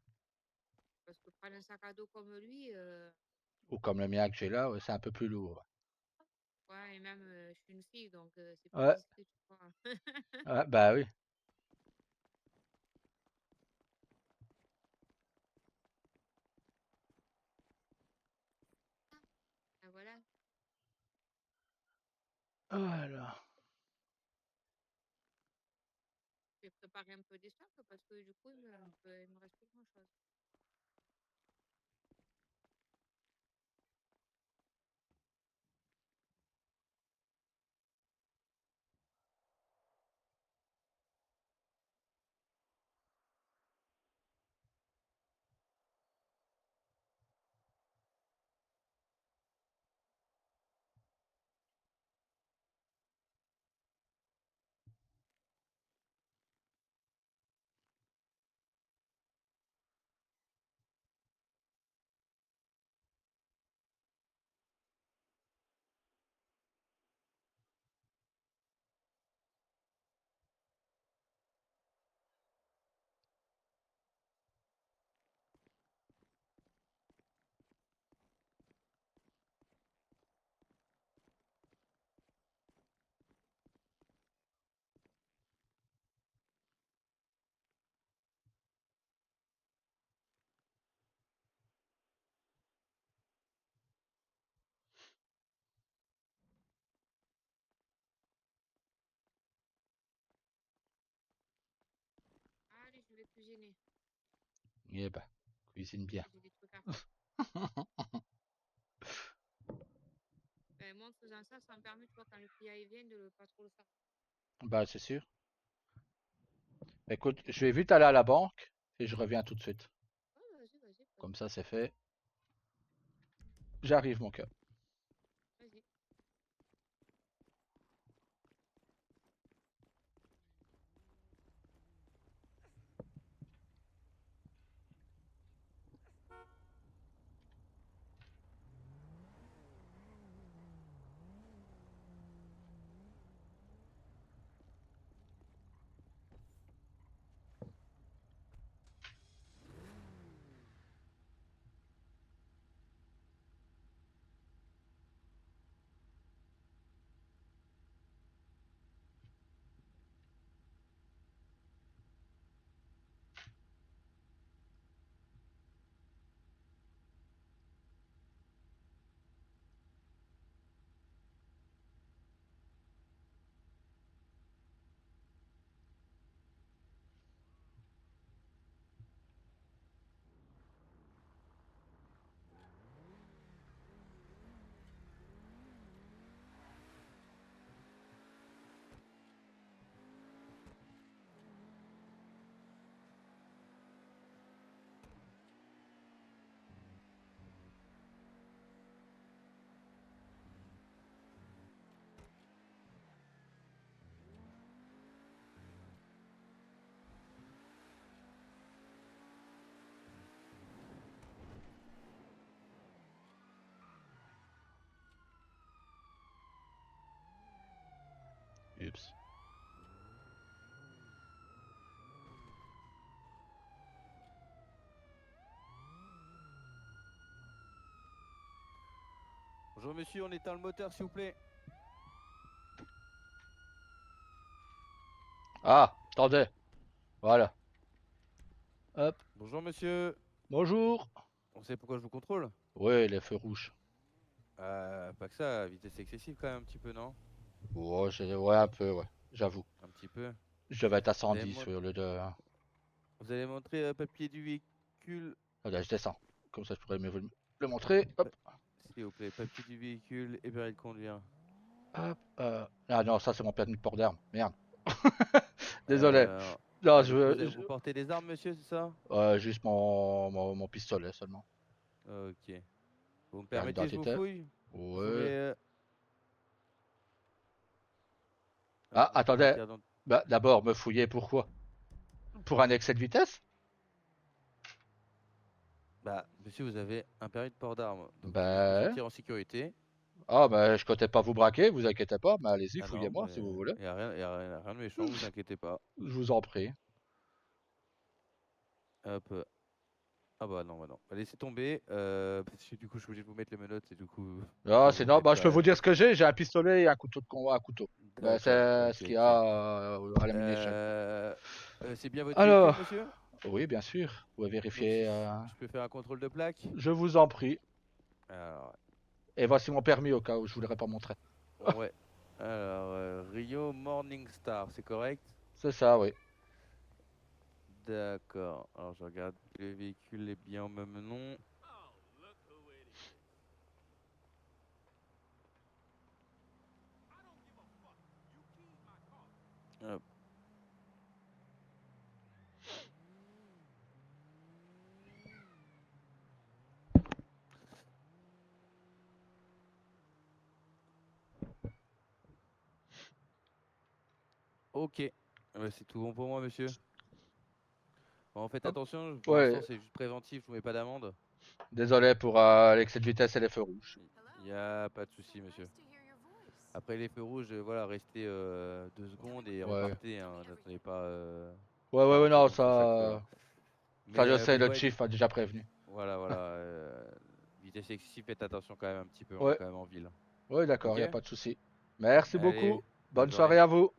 Parce que prendre un sac à dos comme lui, Ou comme le mien que j'ai là, ouais, c'est un peu plus lourd. ouais, et même, je suis une fille, donc c'est plus Ouais. discret, tu vois. Ouais, bah oui. Ah, voilà. Voilà. Je vais préparer un peu des stocks parce que du coup, il me reste plus grand-chose. cuisiner. Eh ben, cuisine bien. J'ai des trucs à faire. Ben, moi, en faisant ça, ça me permet, tu vois, quand le client il vient, de pas trop le faire. Bah, c'est sûr. Écoute, je vais vite aller à la banque et je reviens tout de suite. Ouais, vas-y, vas-y, pas de Comme soucis, ça, c'est fait. J'arrive, mon cœur. vas-y. Oups. Bonjour monsieur, on éteint le moteur s'il vous plaît. Ah, attendez. Voilà. Hop. Bonjour monsieur. Bonjour. On sait pourquoi je vous contrôle? Ouais, les feux rouges. Pas que ça, vitesse excessive quand même un petit peu, non? Ouais, ouais, un peu, ouais. J'avoue. Un petit peu. Je vais être à Vous allez 110 mon- au lieu de... Vous allez montrer papier du véhicule, Voilà, je descends. Comme ça, je pourrais mieux vous le montrer. Hop. s'il vous plaît. Papier du véhicule et permis de conduire. Hop. Ah non, ça, c'est mon permis de port d'armes. Merde. Désolé. Euh, Non, donc vous portez des armes monsieur, c'est ça? juste mon pistolet seulement. Ok. Vous me Carte permettez, je vous d'identité. fouille? Je vous Ouais. mets... Ah, je prends la attendez. carte d'identité. Bah, d'abord, me fouiller pourquoi? Pour un excès de vitesse? Bah, monsieur, vous avez un permis de port d'armes. Donc, je veux me Ben. sentir en sécurité. Ah, ben, je comptais pas vous braquer, vous inquiétez pas. Mais allez-y, Ah non, fouillez-moi si vous voulez. il n'y a rien, rien de méchant, vous inquiétez pas. Je vous en prie. Hop. Ah bah non, bah non. Bah, laissez tomber. Parce que du coup, je suis obligé de vous mettre les menottes et du coup, Ah, autant vous sinon, mettre bah, je quand peux vous même. dire ce que j'ai. J'ai un pistolet et un couteau de combat, un couteau. Ben, D'accord, c'est ok, ce qu'il y ok. a à la mini-échelle. C'est bien votre véhicule, Alors, monsieur? oui, bien sûr. Vous pouvez Donc, vérifier. je peux faire un contrôle de plaque? Je vous en prie. Alors, Et voici mon permis au cas où je vous l'aurais pas montré. ouais. Alors, Rio Morningstar, c'est correct? C'est ça, oui. D'accord. Alors, je regarde que le véhicule est bien au même nom. Hop. Ok. C'est tout bon pour moi, monsieur. Bon, faites Hop. attention, pour Ouais, l'instant, c'est juste préventif, je vous mets pas d'amende. désolé pour l'excès de vitesse et les feux rouges. Il n'y a pas de souci, monsieur. Après les feux rouges, voilà, restez 2 secondes et Ouais. repartez. Hein, n'attendez pas Ouais, ouais, ouais, 40 non, secondes sur chaque feu. Hein. ça je sais, Mais le ouais, chief m'a déjà prévenu. voilà. Vitesse excessive, faites attention quand même un petit peu, on est Ouais, quand même en ville. ouais, d'accord, Ok? y a pas de souci. Merci beaucoup. Allez, bonne Bonne journée. soirée à vous.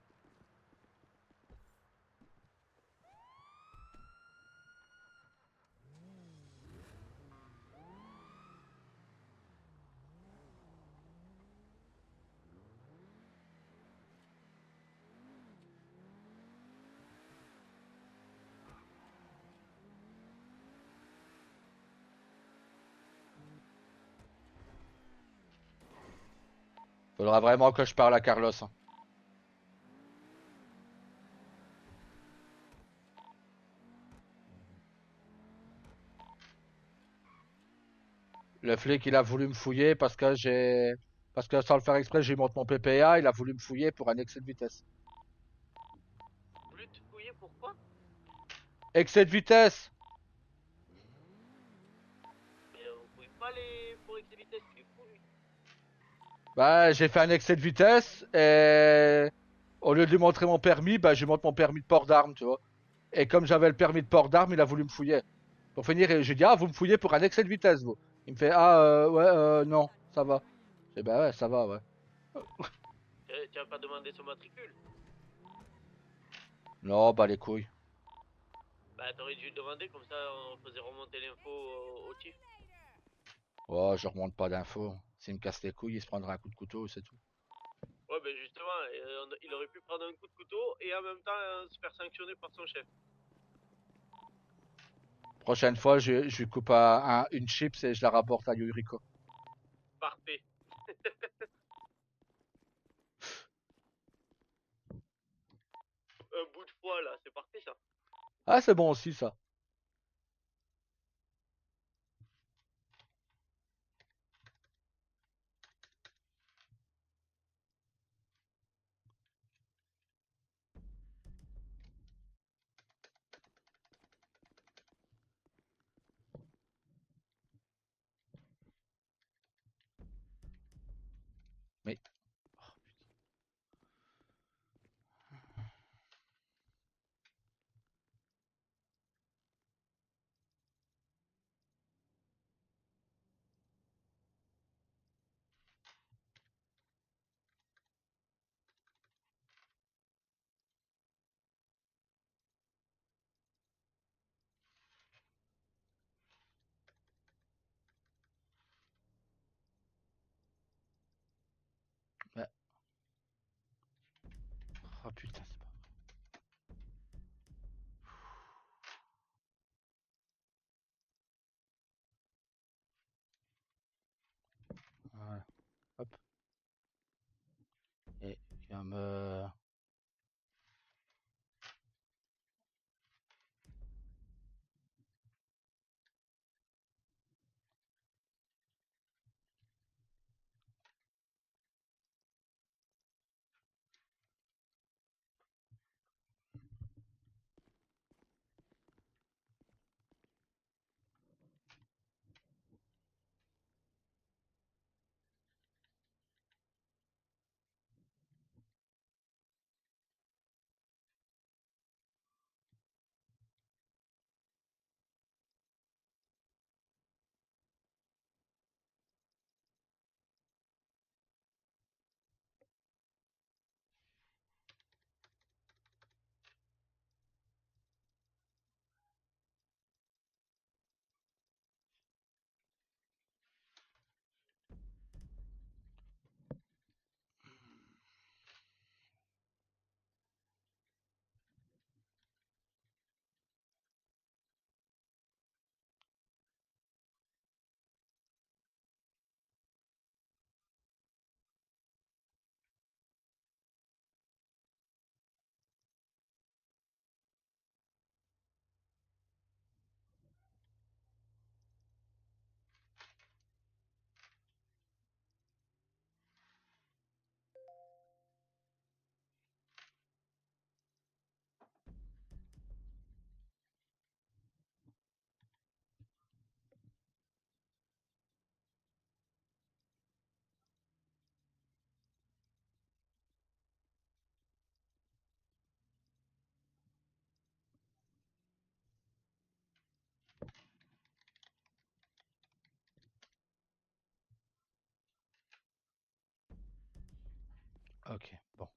Faudra vraiment que je parle à Carlos. Hein. Le flic, il a voulu me fouiller parce que parce que sans le faire exprès, j'ai monté mon PPA, il a voulu me fouiller pour un excès de vitesse. Vous voulez te fouiller pourquoi? Excès de vitesse! Mais vous pouvez pas les pour excès de vitesse, il est fou lui. Bah, j'ai fait un excès de vitesse et au lieu de lui montrer mon permis, bah, je lui montre mon permis de port d'armes, tu vois. Et comme j'avais le permis de port d'armes, il a voulu me fouiller. Pour finir, j'ai dit, ah, vous me fouillez pour un excès de vitesse, vous. Il me fait, ah, ouais, non, ça va. J'ai dit, bah ouais, ça va, ouais. Tu as pas demandé son matricule? Non, bah les couilles. Bah t'aurais dû demander, comme ça on faisait remonter l'info au TIF. Oh, je remonte pas d'infos. S'il me casse les couilles, il se prendra un coup de couteau, c'est tout. Ouais, ben justement, il aurait pu prendre un coup de couteau et en même temps se faire sanctionner par son chef. Prochaine fois, je lui coupe une chips et je la rapporte à Yuriko. Parfait. Un bout de foie là, c'est parfait ça. Ah, c'est bon aussi, ça. Mais. Oh, putain. Oh putain, c'est pas. Voilà. Hop. Et il va me. Ok, bon.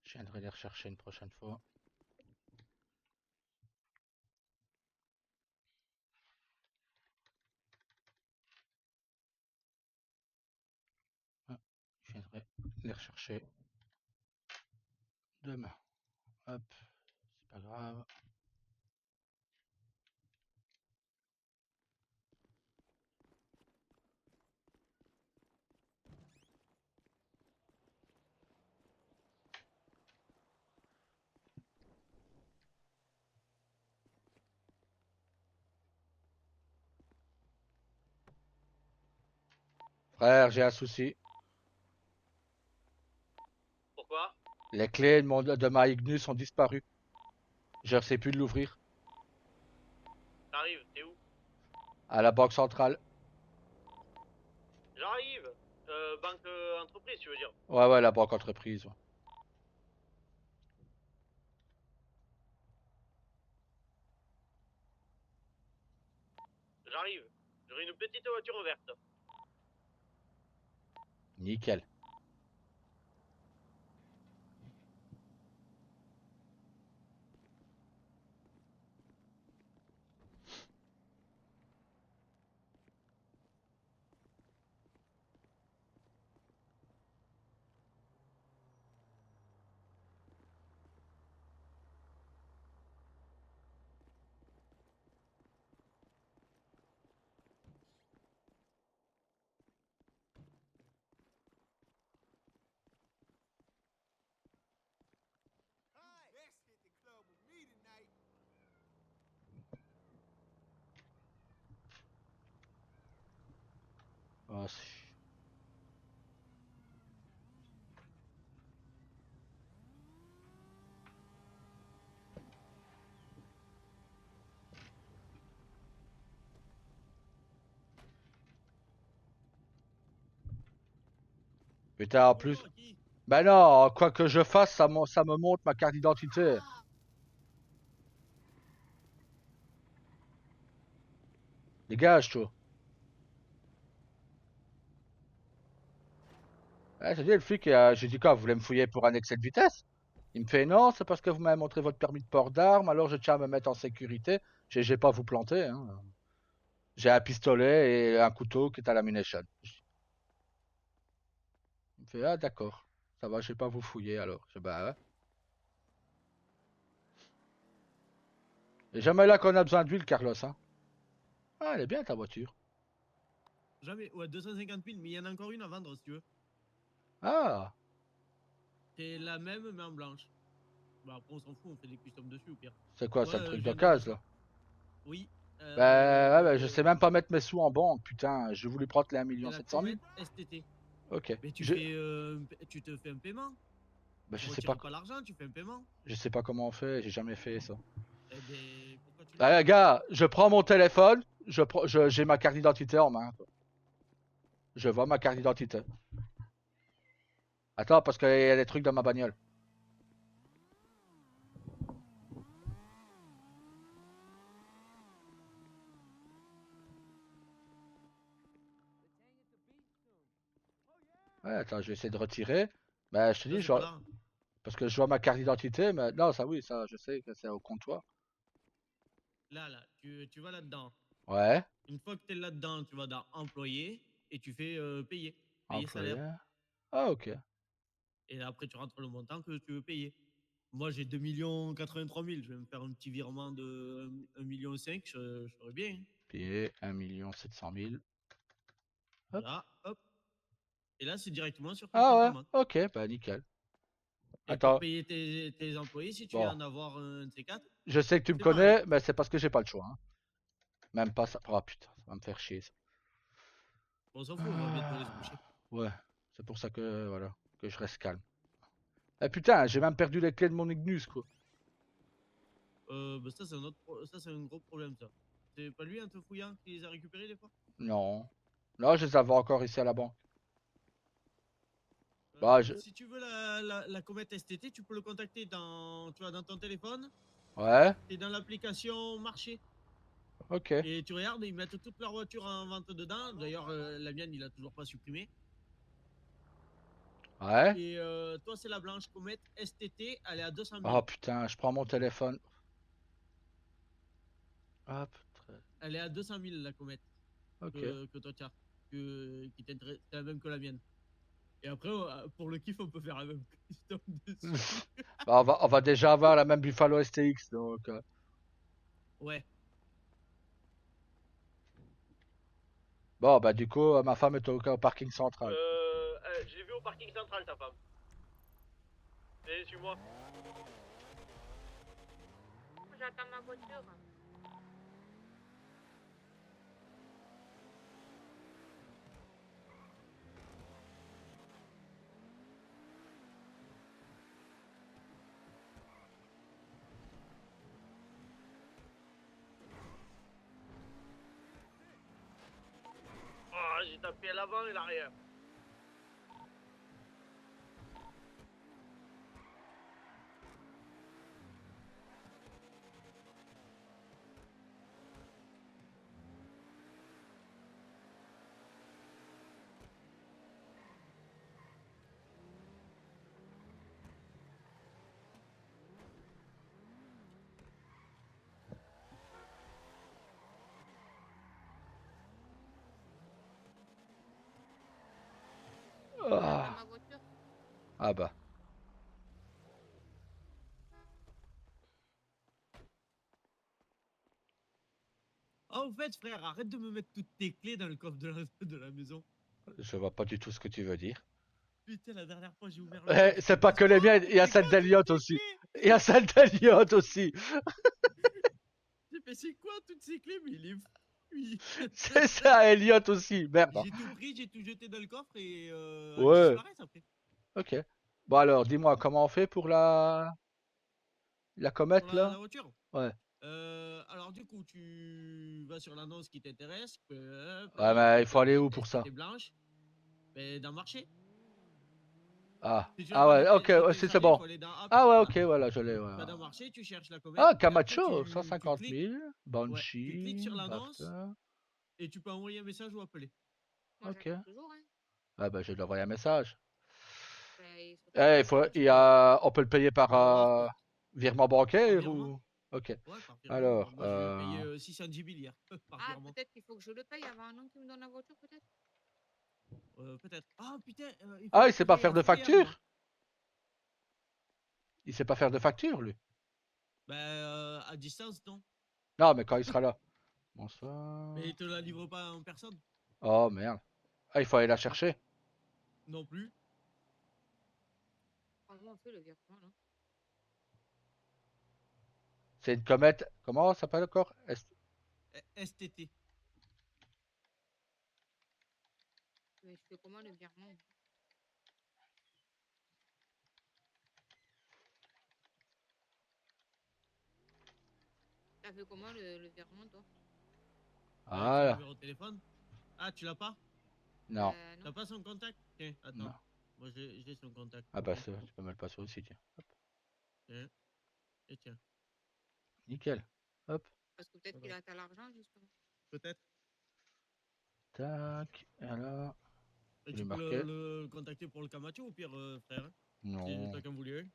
Je viendrai les rechercher une prochaine fois. Ah, je viendrai les rechercher demain. Hop, c'est pas grave. Frère, j'ai un souci. Pourquoi? Les clés de ma Ignus ont disparu. Je ne sais plus de l'ouvrir. T'arrives, t'es où? À la banque centrale. J'arrive. Banque entreprise, tu veux dire? Ouais, la banque entreprise. Ouais. J'arrive. J'aurai une petite voiture verte. Nickel. Oh, putain, en plus. Bonjour, qui? Ben non, quoi que je fasse, ça me montre ma carte d'identité. Dégage, toi. Ouais, j'ai dit, le flic, j'ai dit quoi, vous voulez me fouiller pour un excès de vitesse? Il me fait non, c'est parce que vous m'avez montré votre permis de port d'armes, alors je tiens à me mettre en sécurité. J'ai pas à vous planter, hein. J'ai un pistolet et un couteau qui est à la munition. Il me fait ah d'accord, ça va, je vais pas vous fouiller alors. Je dis, bah ouais. Et jamais là qu'on a besoin d'huile, Carlos, hein. Ah, elle est bien ta voiture. Jamais. Ouais, 250 000, mais il y en a encore une à vendre si tu veux. Ah, C'est la même, mais en blanche. Bah, après, on s'en fout, on fait des customs dessus au pire. c'est quoi, Ouais, c'est le truc je viens de d'occasion là? Oui. Bah, ouais, bah, je sais même pas mettre mes sous en banque, putain. Je voulais prendre les 1 C'est la 700 000. comète STT. Ok. Mais tu te fais un paiement. Bah, Tu retires pas l'argent, tu fais un paiement. je sais pas comment on fait, j'ai jamais fait ça. Eh ben, pourquoi tu le Bah, fais? gars, je prends mon téléphone, j'ai ma carte d'identité en main, quoi. Je vois ma carte d'identité. Attends, parce qu'il y a des trucs dans ma bagnole. Ouais, attends, je vais essayer de retirer. Bah, je te Là, dis, c'est pas là. parce que je vois ma carte d'identité, mais non, ça oui, ça, je sais que c'est au comptoir. Là, tu vas là-dedans. Ouais, Une fois que tu es là-dedans, tu vas dans employé et tu fais payer. Payer employé. salaire. Ah, ok. Et là, après, tu rentres le montant que tu veux payer. Moi, j'ai 2 83 000. Je vais me faire un petit virement de 1,5 million. Je ferais bien. Hein. Payer 1 700 000. Hop. Là, hop. Et là, c'est directement sur ton compte Ah en ouais, banque. ok, bah nickel. Et pour Attends, payer tes employés, si tu bon. viens en avoir un de ces quatre, Je sais que tu me c'est pareil. connais, mais c'est parce que j'ai pas le choix. Hein. Même pas ça. Oh putain, ça va me faire chier ça. On s'en fout, on va bientôt aller se coucher. Ah, ouais, c'est pour ça que, voilà, que je reste calme. Eh putain, j'ai même perdu les clés de mon Ignus, quoi. Bah ça, ça, c'est un gros problème, ça. C'est pas lui, un te fouillant, qui les a récupérés des fois? Non. Non, je les avais encore ici à la banque. Bah, Si tu veux la comète STT, tu peux le contacter tu vois, dans ton téléphone. Ouais, T'es dans l'application marché. ok. Et tu regardes, ils mettent toute leur voiture en vente dedans. D'ailleurs, la mienne, il a toujours pas supprimé. Ouais. Et toi, c'est la blanche comète STT, elle est à 200 000. Oh putain, je prends mon téléphone. Hop. Elle est à 200 000, la comète. Ok. Que toi, tu as. Qui t'intéresse, c'est la même que la mienne. Et après, pour le kiff, on peut faire la même custom dessus. Bah, on va déjà avoir la même Buffalo STX, donc... Ouais. Bon, bah du coup, ma femme est au parking central. Je l'ai vu au parking central, ta femme. Et suis-moi. J'attends ma voiture. j'ai tapé l'avant et l'arrière. Dans Ah, ma voiture. ah bah. Ah, au fait, frère, arrête de me mettre toutes tes clés dans le coffre de la maison. Je vois pas du tout ce que tu veux dire. Putain, la dernière fois, j'ai ouvert le coffre. Eh, c'est pas que les miennes, il y a C'est celle quoi d'Eliott toutes tes aussi. clés? Il y a celle d'Eliott aussi. J'ai fait, c'est quoi toutes ces clés? Mais il est fou, lui. C'est ça, Elliott aussi. Merde. J'ai tout pris, j'ai tout jeté dans le coffre et Ouais. disparaissent après. Ok. Bon alors, dis-moi, comment on fait pour la Pour comète la là? voiture. Ouais. Alors du coup, tu vas sur l'annonce qui t'intéresse. Ouais, mais il faut aller où pour ça? T'es blanche. Mais dans le marché. Ah. Si tu l'as Ah pas ouais, ok, ouais, c'est téléchargé, il bon. faut aller dans App. Ah ouais, Voilà. ok, voilà, je l'ai. Ouais. Tu vas dans le marché, tu cherches la comète. Ah, et après, Camacho, tu 150 cliques. 000. Ouais, tu cliques sur Banshee. l'annonce BAFTA. et tu peux envoyer un message ou appeler. Moi, Ok. j'attends toujours, hein. Ah bah, je vais lui envoyer un message. Ben, il faut Eh, Tu peux. on peut le payer par Par Europe, virement par bancaire virement. ou? Ok. Ouais, par virement. Alors, Moi, je lui ai payé 610 000 hier. Par Ah, virement. peut-être qu'il faut que je le paye avant un an qu'il me donne la voiture, peut-être. Peut-être. Ah putain, il ah, il faudrait sait que pas j'aille à faire la de fourrière, moi. facture? Il sait pas faire de facture, lui. Ben, à distance, non. Non, mais quand il sera là. Bonsoir. Mais il te la livre pas en personne. Oh merde. Ah, il faut aller la chercher. Non plus. Comment on fait le virement, là? C'est une comète. Comment ça s'appelle encore? STT. Mais je fais comment le virement? T'as fait comment le virement, toi? Avec son Voilà. numéro de téléphone. Ah, tu l'as pas? Non. Non. T'as pas son contact? Tiens, attends. Non. Moi, j'ai son contact. Ah bah, tu peux me le passer aussi, tiens. Hop. Tiens. Et tiens. Nickel. Hop. Parce que peut-être qu'il a l'argent, justement. Peut-être. Tac. Et alors. Et Je tu l'ai peux marqué. le contacter pour le Camacho au pire, frère. Hein. Si Non. t'as qu'un voulu un.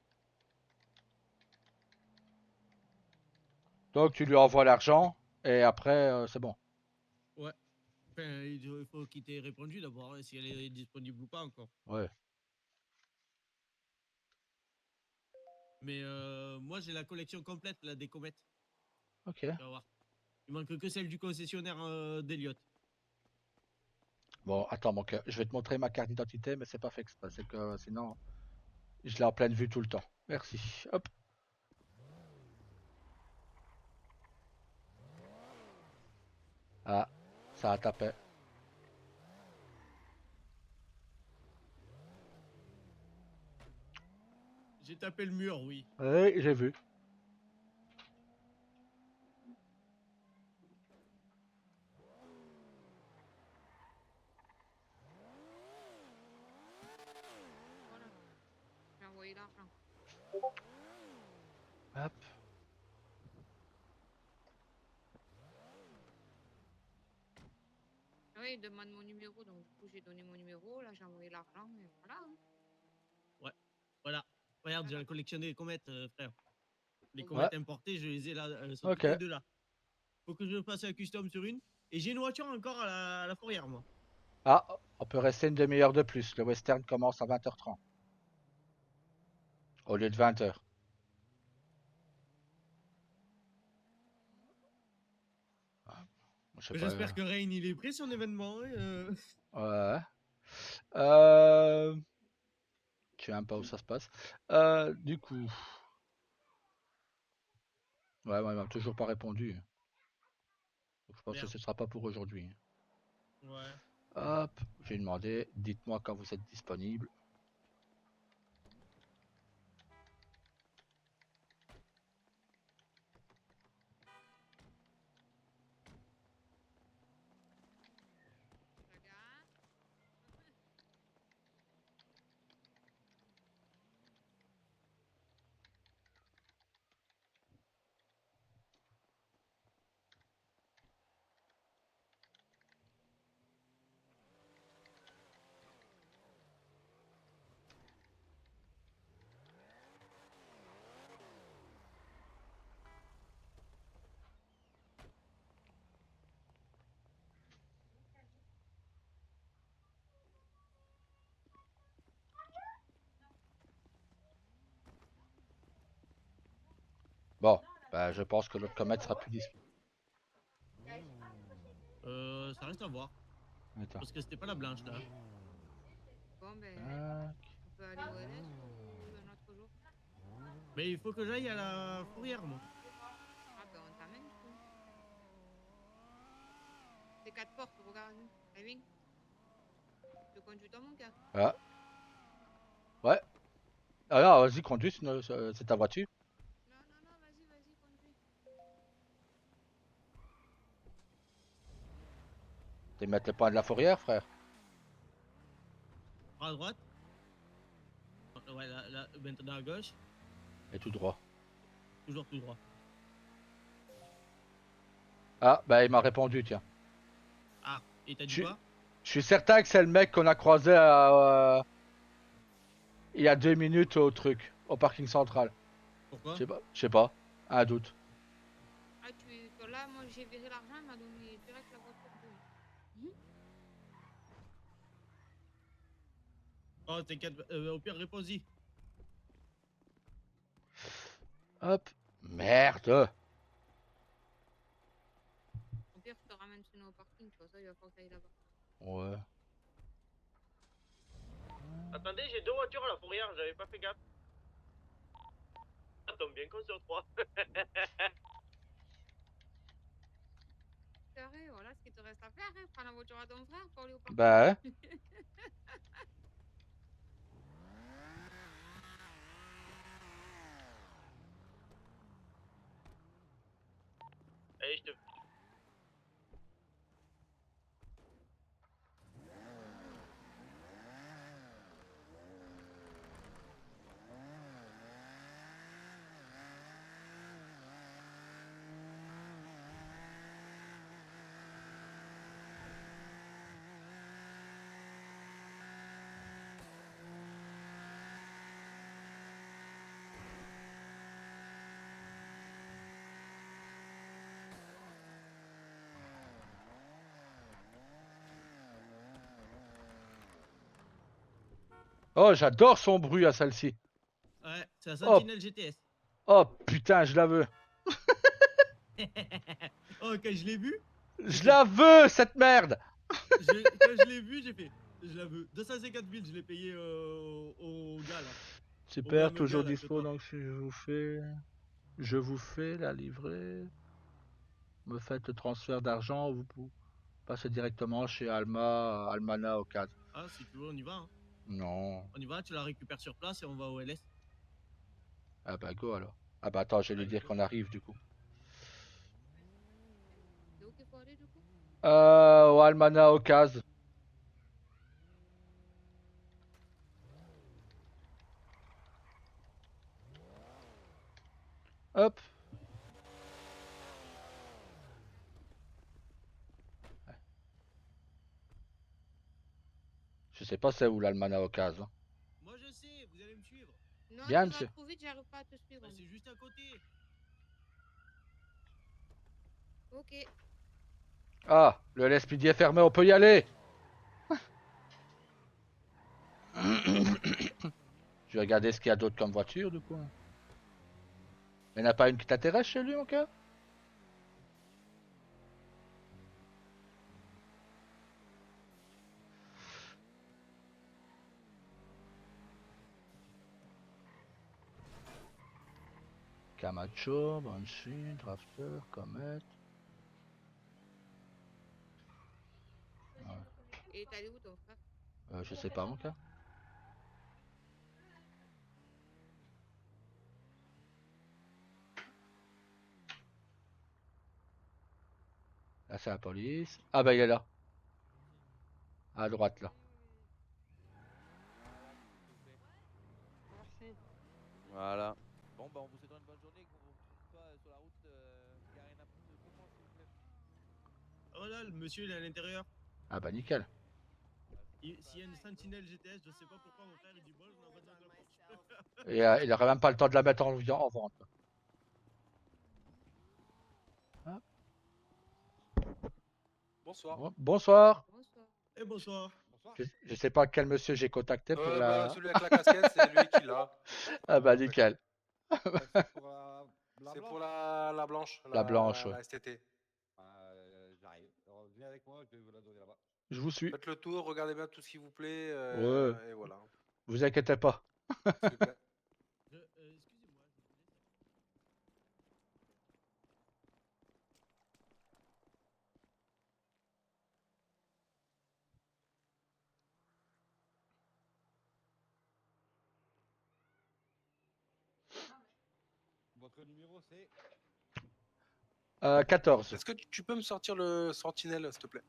Donc, tu lui envoies l'argent. Et après, c'est bon. Ouais. Enfin, il faut qu'il t'ait répondu d'abord, hein, si elle est disponible ou pas encore. Ouais. Mais moi, j'ai la collection complète là, des comètes. Ok. Tu vas voir. Il manque que celle du concessionnaire d'Eliott. Bon, attends, mon cœur. Je vais te montrer ma carte d'identité, mais c'est pas fait exprès. C'est que sinon, je l'ai en pleine vue tout le temps. Merci. Hop. Ah, ça a tapé. J'ai tapé le mur, oui. Oui, j'ai vu. Voilà. J'ai envoyé l'argent. Hop. Ah oui, il demande mon numéro, donc du coup, j'ai donné mon numéro. Là, j'ai envoyé l'argent, et voilà. Hein. Ouais. Voilà. Regarde, j'ai collectionné les comètes, frère. Les Ouais. comètes importées, je les ai là. Elles sont Ok. toutes les deux là. Faut que je passe à custom sur une. Et j'ai une voiture encore à la fourrière, moi. Ah, on peut rester une demi-heure de plus. Le western commence à 20h30. Au lieu de 20h. Je sais pas. J'espère que Rain, il est pris son événement. Hein, Ouais. Je sais même pas où ça se passe. Du coup. Ouais, il m'a toujours pas répondu. Donc, je pense que Merde. ce sera pas pour aujourd'hui. Ouais. Hop, j'ai demandé, dites-moi quand vous êtes disponible. Bon, bah, je pense que l'autre comète sera plus disponible. Ça reste à voir. Attends. Parce que c'était pas la blanche là. Bon, ben, Tac. on peut aller au LS ou un autre jour. Mais il faut que j'aille à la fourrière, moi. Ah, ben, on t'amène, du coup. C'est 4 portes, regarde. Allez, viens. Je conduis toi, mon gars. Ah. Ouais. Ah non, vas-y, conduis, c'est ta voiture. Non, non, non, vas-y, vas-y, conduis. T'es mettre le point de la fourrière, frère. À droite. Ouais, maintenant à gauche. Et tout droit. Toujours tout droit. Ah, bah, il m'a répondu, tiens. Ah, et t'as dit Tu- quoi? Je suis certain que c'est le mec qu'on a croisé il y a 2 minutes au truc, au parking central. Pourquoi? Je sais pas. Un doute. Ah, là, moi, j'ai viré l'argent, il m'a donné direct la voiture de... Oh, t'inquiète, au pire, réponds-y. Hop. Merde. Au pire, je te ramène sinon au parking, tu vois, ça, il va falloir que t'ailles là-bas. Ouais. Attendez, j'ai 2 voitures à la fourrière, j'avais pas fait gaffe. Ça tombe bien qu'on se retrouve. Carré, voilà ce qu'il te reste à faire, hein. Prends la voiture à ton frère pour aller au parking. Bah, hein. Allez, je te... Oh, j'adore son bruit à celle-ci. Ouais, c'est la Sentinelle GTS. Oh putain, je la veux. Oh, quand je l'ai vu, Je la veux, cette merde. quand je l'ai vu, j'ai fait. Je la veux. 250 000, je l'ai payé au gars là. Super, même toujours gars, là, dispo, que toi. donc si je vous fais la livrée. Me faites le transfert d'argent, vous passez directement chez Almana au cadre. Ah, si tu veux, on y va. Hein. Non. On y va, tu la récupères sur place et on va au LS. Ah bah go alors. Ah bah attends, je vais lui dire qu'on arrive du coup. C'est où qu'il faut aller, du coup? Au Almana au cadre. Hop. Je sais pas c'est où l'Almana au cadre. Moi, je sais, vous allez me suivre. Non, Bien, tu monsieur. vas trop vite, j'arrive pas à te suivre. Bah, c'est juste à côté. Ok. Ah, le LSPD est fermé, on peut y aller. Je vais regarder ce qu'il y a d'autre comme voiture du coup. Il n'y en a pas une qui t'intéresse chez lui, mon gars? Camacho, Banshee, Drafter, Comet. Et t'es allé où, ton frère? Je sais pas, mon gars. Là, c'est la police. Ah bah il est là. À droite, là. Merci. Voilà. Bon, bah, on vous souhaite une bonne journée, qu'on vous retrouve pas sur la route garé n'importe comment, s'il vous plaît. Oh là, le monsieur, il est à l'intérieur. Ah bah nickel. S'il y a une Sentinelle GTS, je sais pas pourquoi mon frère il dit bon, je l'envoie dans la poche. Et il aurait même pas le temps de la mettre en vente. Hop. Bonsoir. Bonsoir. Bonsoir. Et bonsoir. Je sais pas quel monsieur j'ai contacté pour la... Celui avec la casquette, c'est lui qui l'a. Ah bah nickel. Pour C'est pour la blanche. La blanche, ouais. La STT. J'arrive. Alors, venez avec moi, je vais vous la donner là-bas. Je vous suis. Faites le tour, regardez bien tout ce qui vous plaît. Ouais. Et voilà. Vous inquiétez pas. S'il vous plaît. Excusez-moi, je vous laisse. Votre numéro, c'est 14. Est-ce que tu peux me sortir le sentinelle, s'il te plaît?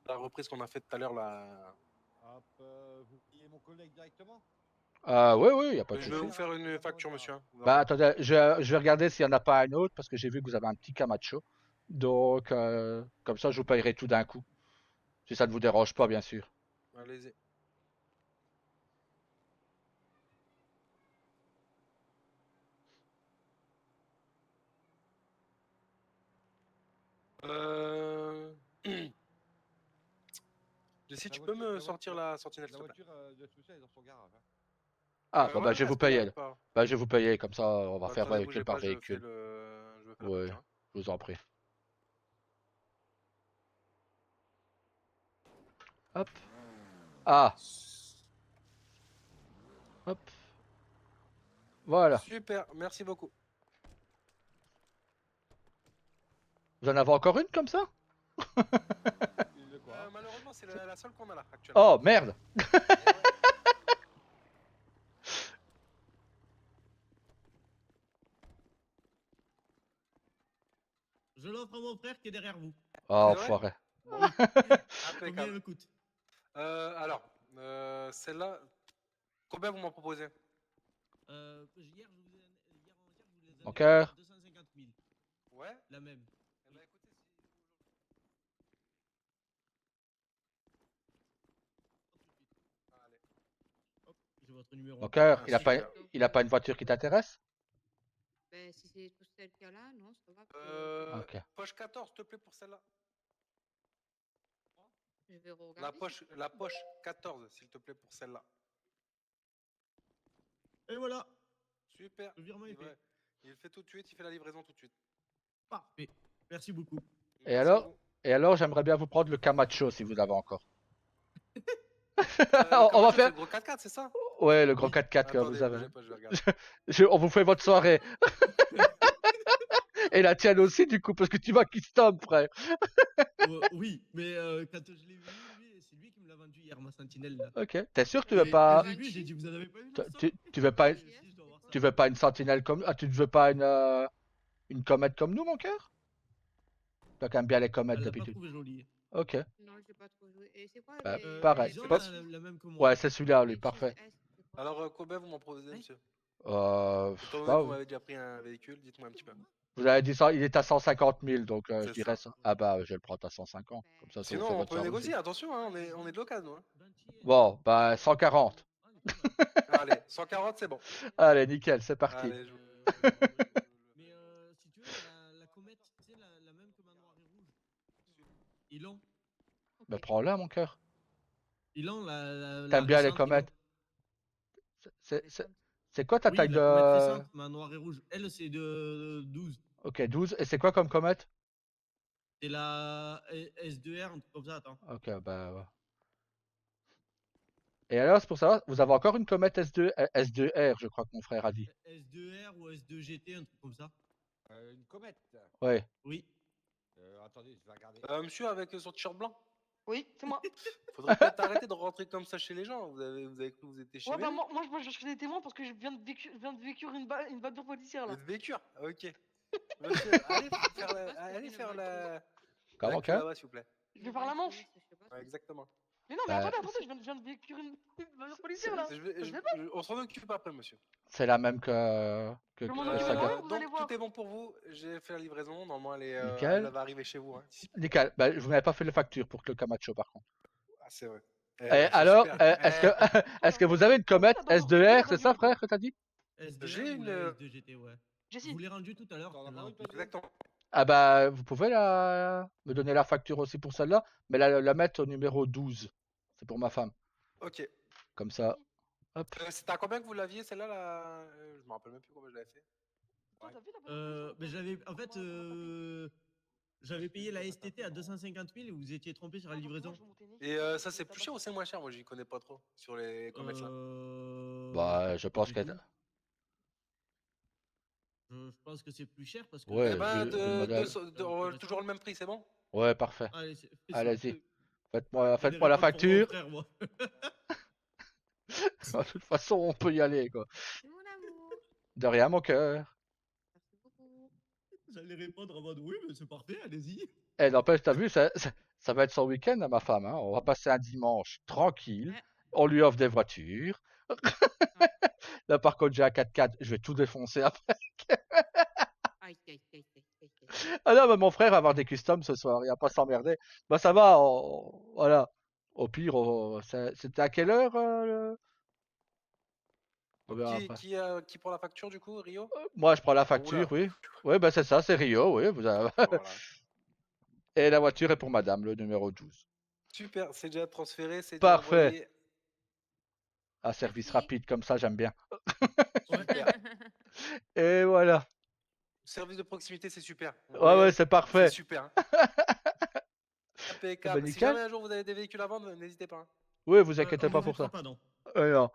La reprise qu'on a faite tout à l'heure, là. Hop, vous payez mon collègue directement? Oui, y a pas de Je vais souci. vous faire une facture, monsieur. Hein. Bah attendez, je vais regarder s'il n'y en a pas un autre parce que j'ai vu que vous avez un petit Camacho. Donc comme ça je vous payerai tout d'un coup. Si ça ne vous dérange pas bien sûr. Allez-y. Jessie, tu peux me sortir la sentinelle, s'il te plaît? La voiture de Soucia est dans son garage. Hein. Ah bon bah ouais, je vais vous est-ce qu'il y payer. arrive pas? Bah je vais vous payer comme ça on va Bah, faire attendez, véhicule bougez par pas, je fais véhicule. je fais la Ouais, facture, hein. je vous en prie. Hop. Ah. Hop. Voilà. Super, merci beaucoup. Vous en avez encore une comme ça? Malheureusement, c'est la seule qu'on a là actuellement. Oh merde. Je l'offre à mon frère qui est derrière vous. Oh C'est vrai? enfoiré. Combien elle Impeccable. me coûte? Alors, celle-là, combien vous m'en proposez? Hier, je vous les ai Ok. à 250 000. Ouais. La même. Eh ben, écoutez, Allez. Hop, j'ai votre numéro. Mon cœur, Ah, super. il a pas une voiture qui t'intéresse? Ben, si c'est tout celle qu'il y a là, non, ça va. Ok. Poche 14, s'il te plaît, pour celle-là. Je vais regarder. La poche 14, s'il te plaît, pour celle-là. Et voilà. Super. Le virement est fait. Il fait tout de suite, il fait la livraison tout de suite. Parfait. Merci beaucoup. Et Merci à vous. alors j'aimerais bien vous prendre le Camacho si vous avez encore. Le On va Camacho, faire. c'est le gros 4x4, c'est ça? Ouais, le gros 4x4 que Attendez, vous avez. bougez pas, je vais regarder. On vous fait votre soirée. Et la tienne aussi du coup parce que tu vas custom frère. Oui, mais quand je l'ai vu, c'est lui qui me l'a vendu hier, ma sentinelle. Là. Ok. T'es sûr que tu veux Et pas. quand je l'ai vu, j'ai dit, vous en avez pas une Tu veux pas. Si, je dois avoir ça. Tu veux pas une sentinelle comme. Ah, tu ne veux pas une comète comme nous, mon cœur? T'as quand même bien les comètes Elle l'a pas d'habitude. trouvé jolie. Ok. Non, j'ai pas trop joué. Et c'est quoi Bah, les... pareil. Ils ont Pas- la même que moi. Ouais, c'est celui-là, lui, les parfait. XS, c'est quoi? Alors, combien vous m'en proposez, Oui. monsieur? Je Étant sais donné pas, que vous m'avez déjà pris un véhicule, dites-moi un petit peu. vous avez dit ça, il est à 150 000, donc je C'est dirais ça. ça. Ah bah, je vais le prendre à 150. Comme ça vous Sinon, fait on votre peut soirée négocier, aussi. attention, hein, on est de l'occasion. Hein. Bon, bah 140. Allez, 140, c'est bon. Allez, nickel, c'est parti. Allez, Mais si tu veux, la comète, tu sais, la même que ma noire et rouge. Ils l'ont. Bah prends-la, mon cœur. Ils l'ont, la T'aimes bien les récente, ils l'ont. comètes. C'est quoi ta Oui, taille la comète de... récente, ma noire et rouge. Elle, c'est de 12. Ok, 12. Et c'est quoi comme comète? C'est la S2R, un truc comme ça, attends. Ok, bah... ouais. Et alors, c'est pour savoir, vous avez encore une comète S2R, je crois que mon frère a dit. S2R ou S2GT, un truc comme ça. Une comète. Ouais. Oui. Attendez, je vais regarder. monsieur avec son t-shirt blanc. Oui, c'est moi. Faudrait peut-être arrêter de rentrer comme ça chez les gens. Vous avez cru que vous étiez chez Ouais, les bah gens. moi je suis des témoins parce que je viens de vécure une voiture policière là. Une vécure. Ok. Monsieur, allez faire la... Comment, la queue là-bas, s'il vous plaît. Je vais faire la manche. Ouais, exactement. Mais non, mais Bah, attendez, je viens de vécure une voiture policière là. On s'en occupe après, monsieur. C'est la même que Je m'en que occupe Saga. moi, vous allez Donc voir. tout est bon pour vous. J'ai fait la livraison. Normalement, Nickel. elle va arriver chez vous. Hein. Nickel. Bah, vous n'avez pas fait les factures pour le Camacho, par contre. Ah, c'est vrai. Et alors, est-ce que vous avez une comète S2R, c'est ça, frère, que t'as dit? S2R J'ai ou une- la S2GT, ouais. Jessie. Je vous l'ai rendu tout à l'heure. Exactement. Ah bah, vous pouvez me donner la facture aussi pour celle-là, mais la mettre au numéro 12. C'est pour ma femme. Ok. Comme ça. Hop. C'était à combien que vous l'aviez, celle-là là... Je me rappelle même plus combien je l'avais fait. Toi, t'as vu la bonne Mais j'avais, en fait, j'avais payé la STT à 250 000 et vous étiez trompé sur la livraison. Et ça, c'est plus cher ou c'est moins cher? Moi, j'y connais pas trop sur les commerces là. Bah, je pas pense du que. tout. Je pense que c'est plus cher parce que. Ouais, Eh ben, vu le modèle. toujours le même prix, c'est bon? Ouais, parfait. Allez, fais ça. Allez-y. Allez. Je vais Faites-moi la répondre pour mon facture. frère, moi. De toute façon, on peut y aller, quoi. Mon amour. De rien, mon cœur. Merci beaucoup. J'allais répondre en mode oui, mais c'est parfait, allez-y. Eh, n'empêche, t'as vu, ça va être son week-end à ma femme. Hein. On va passer un dimanche tranquille. On lui offre des voitures. Là, par contre, j'ai un 4x4. Je vais tout défoncer après. Aïe, aïe, aïe, aïe, aïe, aïe. Ah non, mais mon frère va avoir des customs ce soir. Il va pas s'emmerder. Bah, ça va. Voilà. Au pire, c'était à quelle heure on verra après. Qui prend la facture du coup, Rio? Moi, je prends la Ah, oula. facture, oui. Oui, bah c'est ça, c'est Rio, oui. Voilà. Et la voiture est pour madame, le numéro 12. Super, c'est déjà transféré, c'est déjà Parfait. envoyé. Un service rapide comme ça, j'aime bien. Super. Et voilà. Service de proximité, c'est super. Ouais, c'est parfait. C'est super. Hein. Bah, Impeccable. Si nickel. jamais un jour vous avez des véhicules à vendre, n'hésitez pas. Hein. Oui, vous inquiétez on pas les pour ça. vendra pas, non. Non.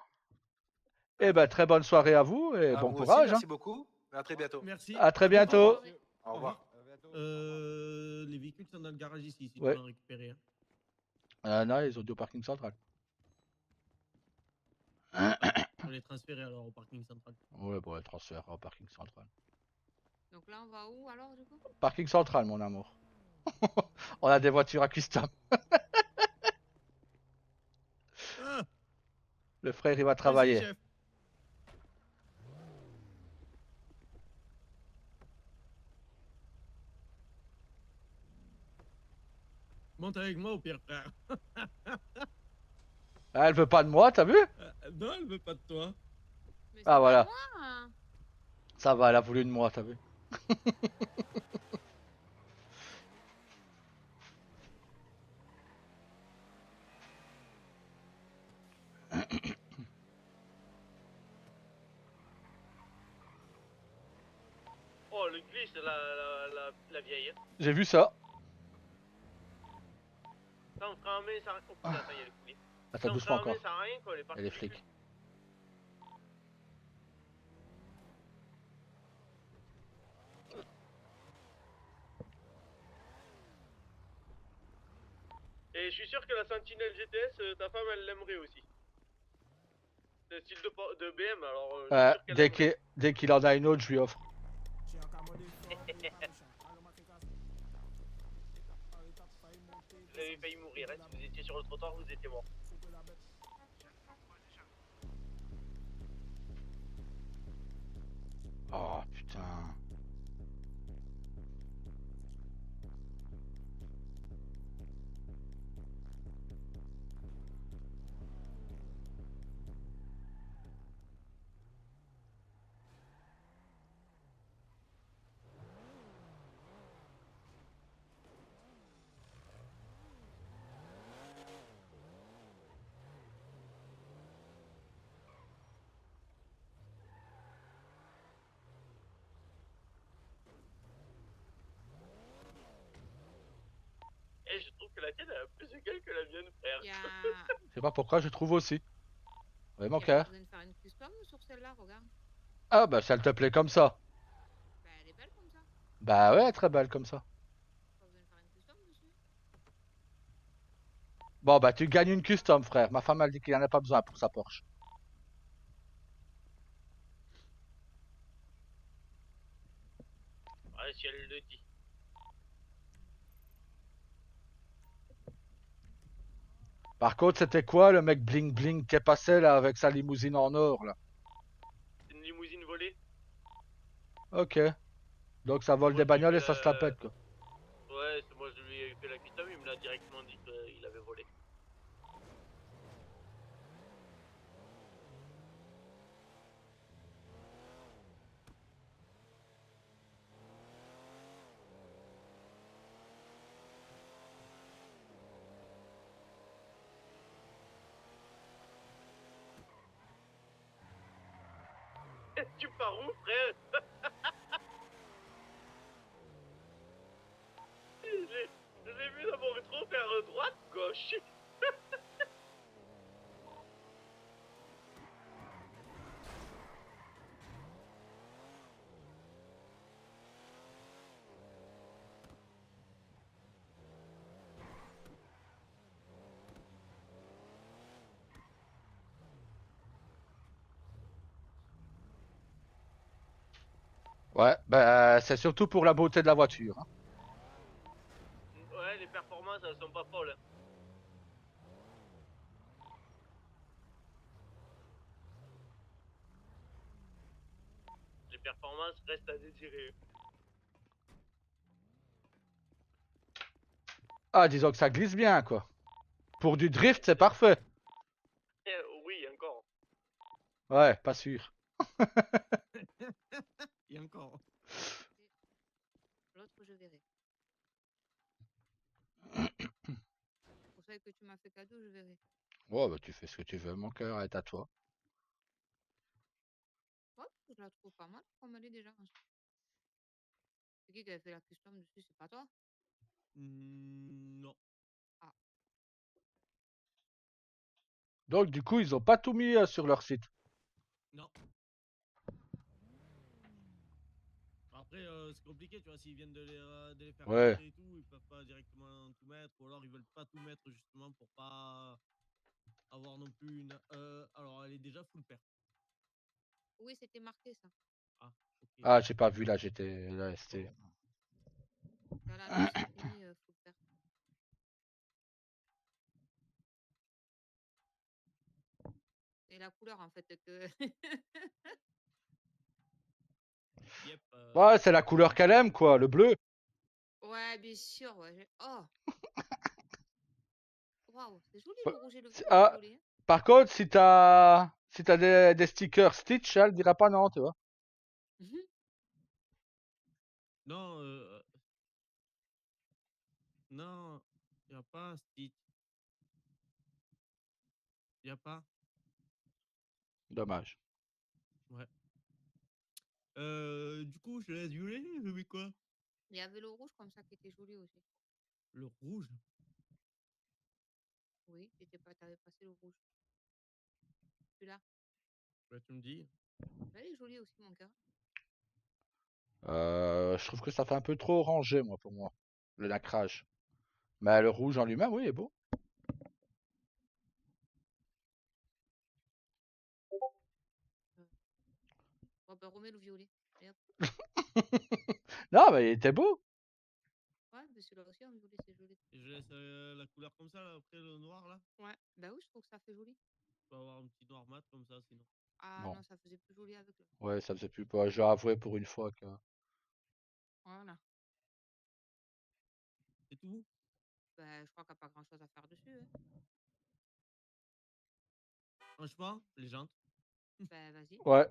Eh ben, très bonne soirée à vous et À bon vous aussi, courage. merci beaucoup. À très bientôt. Merci. À très À bientôt. bientôt. Au revoir. Les véhicules sont dans le garage ici, si Ouais. tu veux en récupérer. Hein. Non, ils ont dit au parking central. Pour les transférer alors au parking central. Ouais, bon, transfert au parking central. Donc là, on va où alors, du coup? Parking central, mon amour. On a des voitures à custom. Ah, Le frère, il va vas-y, travailler. chef. Monte avec moi au pire, frère. Ah, elle veut pas de moi, t'as vu? Non, elle veut pas de toi. Mais c'est Ah, pas voilà. moi, hein. Ça va, elle a voulu de moi, t'as vu? Oh, le glitch, la vieille. J'ai vu ça. Ça, on fera un main, ça. Oh putain, attends, il y a le coulis. Attends, doucement encore. Ça a rien, quoi, Et les flics. Et je suis sûr que la Sentinelle GTS, ta femme, elle l'aimerait aussi. C'est le style de BM, alors. Je suis sûr qu'elle Dès qu'il en a une autre, je lui offre. Vous avez failli mourir, hein. Si vous étiez sur le trottoir, vous étiez mort. Oh putain. Et je trouve que la tienne a plus de gueule que la mienne, frère. Je sais pas pourquoi, je trouve aussi. Oui, mon Il y a cœur. pas besoin de faire une custom sur celle-là, regarde. Ah, bah, ça te plaît comme ça. Bah, elle est belle comme ça. Bah, ouais, très belle comme ça. Pas besoin de faire une custom dessus. Bon, bah, tu gagnes une custom, frère. Ma femme, elle dit qu'il en a pas besoin pour sa Porsche. Ouais, si elle le dit. Par contre, c'était quoi le mec bling bling qui est passé là avec sa limousine en or là? C'est une limousine volée. Ok. Donc ça vole des bagnoles et ça se la pète quoi. Ouais, moi je lui ai fait la custom, il me l'a directement dit qu'il avait volé. Tu pars où, frère? shit. Ouais, bah, c'est surtout pour la beauté de la voiture. Hein. Ouais, les performances, elles sont pas folles. Hein. Les performances restent à désirer. Ah, disons que ça glisse bien, quoi. Pour du drift, c'est parfait. Oui, encore. Ouais, pas sûr. Et encore. L'autre, je verrai. Pour ça que tu m'as fait cadeau, je verrai. Ouais, bah, tu fais ce que tu veux, mon cœur est à toi. Ouais, je la trouve pas mal comme elle est déjà. C'est qui a fait la custom dessus? C'est pas toi? Non. Ah. Donc, du coup, ils ont pas tout mis sur leur site. Non. Après, c'est compliqué, tu vois, s'ils viennent de les faire Ouais. rentrer et tout, ils peuvent pas directement tout mettre, ou alors ils veulent pas tout mettre justement pour pas avoir non plus une. Alors, elle est déjà full pair. Oui, c'était marqué ça. Ah, ok. Ah, j'ai pas vu là, j'étais là, c'était. Dans l'annonce, c'était mis full pair. Et la couleur en fait que. Yep. Ouais, c'est la couleur qu'elle aime, quoi, le bleu. Ouais, bien sûr. Ouais. Oh. Waouh, c'est joli Ouais, le rouge et le Ah, violet. Hein. par contre, si t'as des stickers Stitch, elle dira pas non, tu vois. Non, non, y a pas Stitch. Y a pas. Dommage. Ouais. Du coup, je laisse violet, je mets quoi? Il y avait le rouge comme ça qui était joli aussi. Le rouge? Oui, t'avais passé le rouge. Celui-là. Bah, tu me dis. Là, il est joli aussi, mon cœur. Je trouve que ça fait un peu trop orangé, moi, pour moi, le nacrage. Mais le rouge en lui-même, oui, est beau. Bon, ben, remets le violet. Et hop. Non, mais il était beau. Ouais, mais celui-là aussi en violet, c'est joli. Et je laisse la couleur comme ça, là, après le noir, là? Ouais, bah oui, je trouve que ça fait joli. Je peux avoir un petit noir mat comme ça, sinon. Ah Bon. non, ça faisait plus joli avec le. Ouais, ça faisait plus. Bah, je dois avouer pour une fois que. Voilà. C'est tout? Bah, je crois qu'il n'y a pas grand-chose à faire dessus. Hein. Franchement, les jantes. Bah, vas-y. Ouais.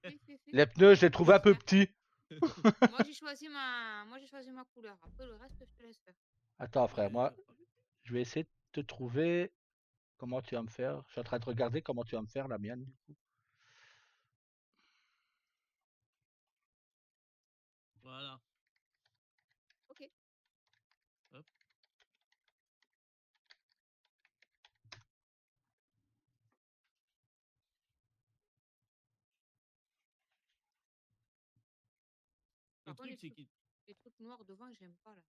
Fais. Les pneus, je les trouve un peu petits. Moi, j'ai choisi ma couleur. Après, le reste, je te laisse faire. Attends, frère, moi, je vais essayer de te trouver comment tu vas me faire. Je suis en train de regarder comment tu vas me faire la mienne, du coup. Voilà. Ok. Hop. Le Par contre, truc, c'est qu'ils les trucs noirs devant, j'aime pas là.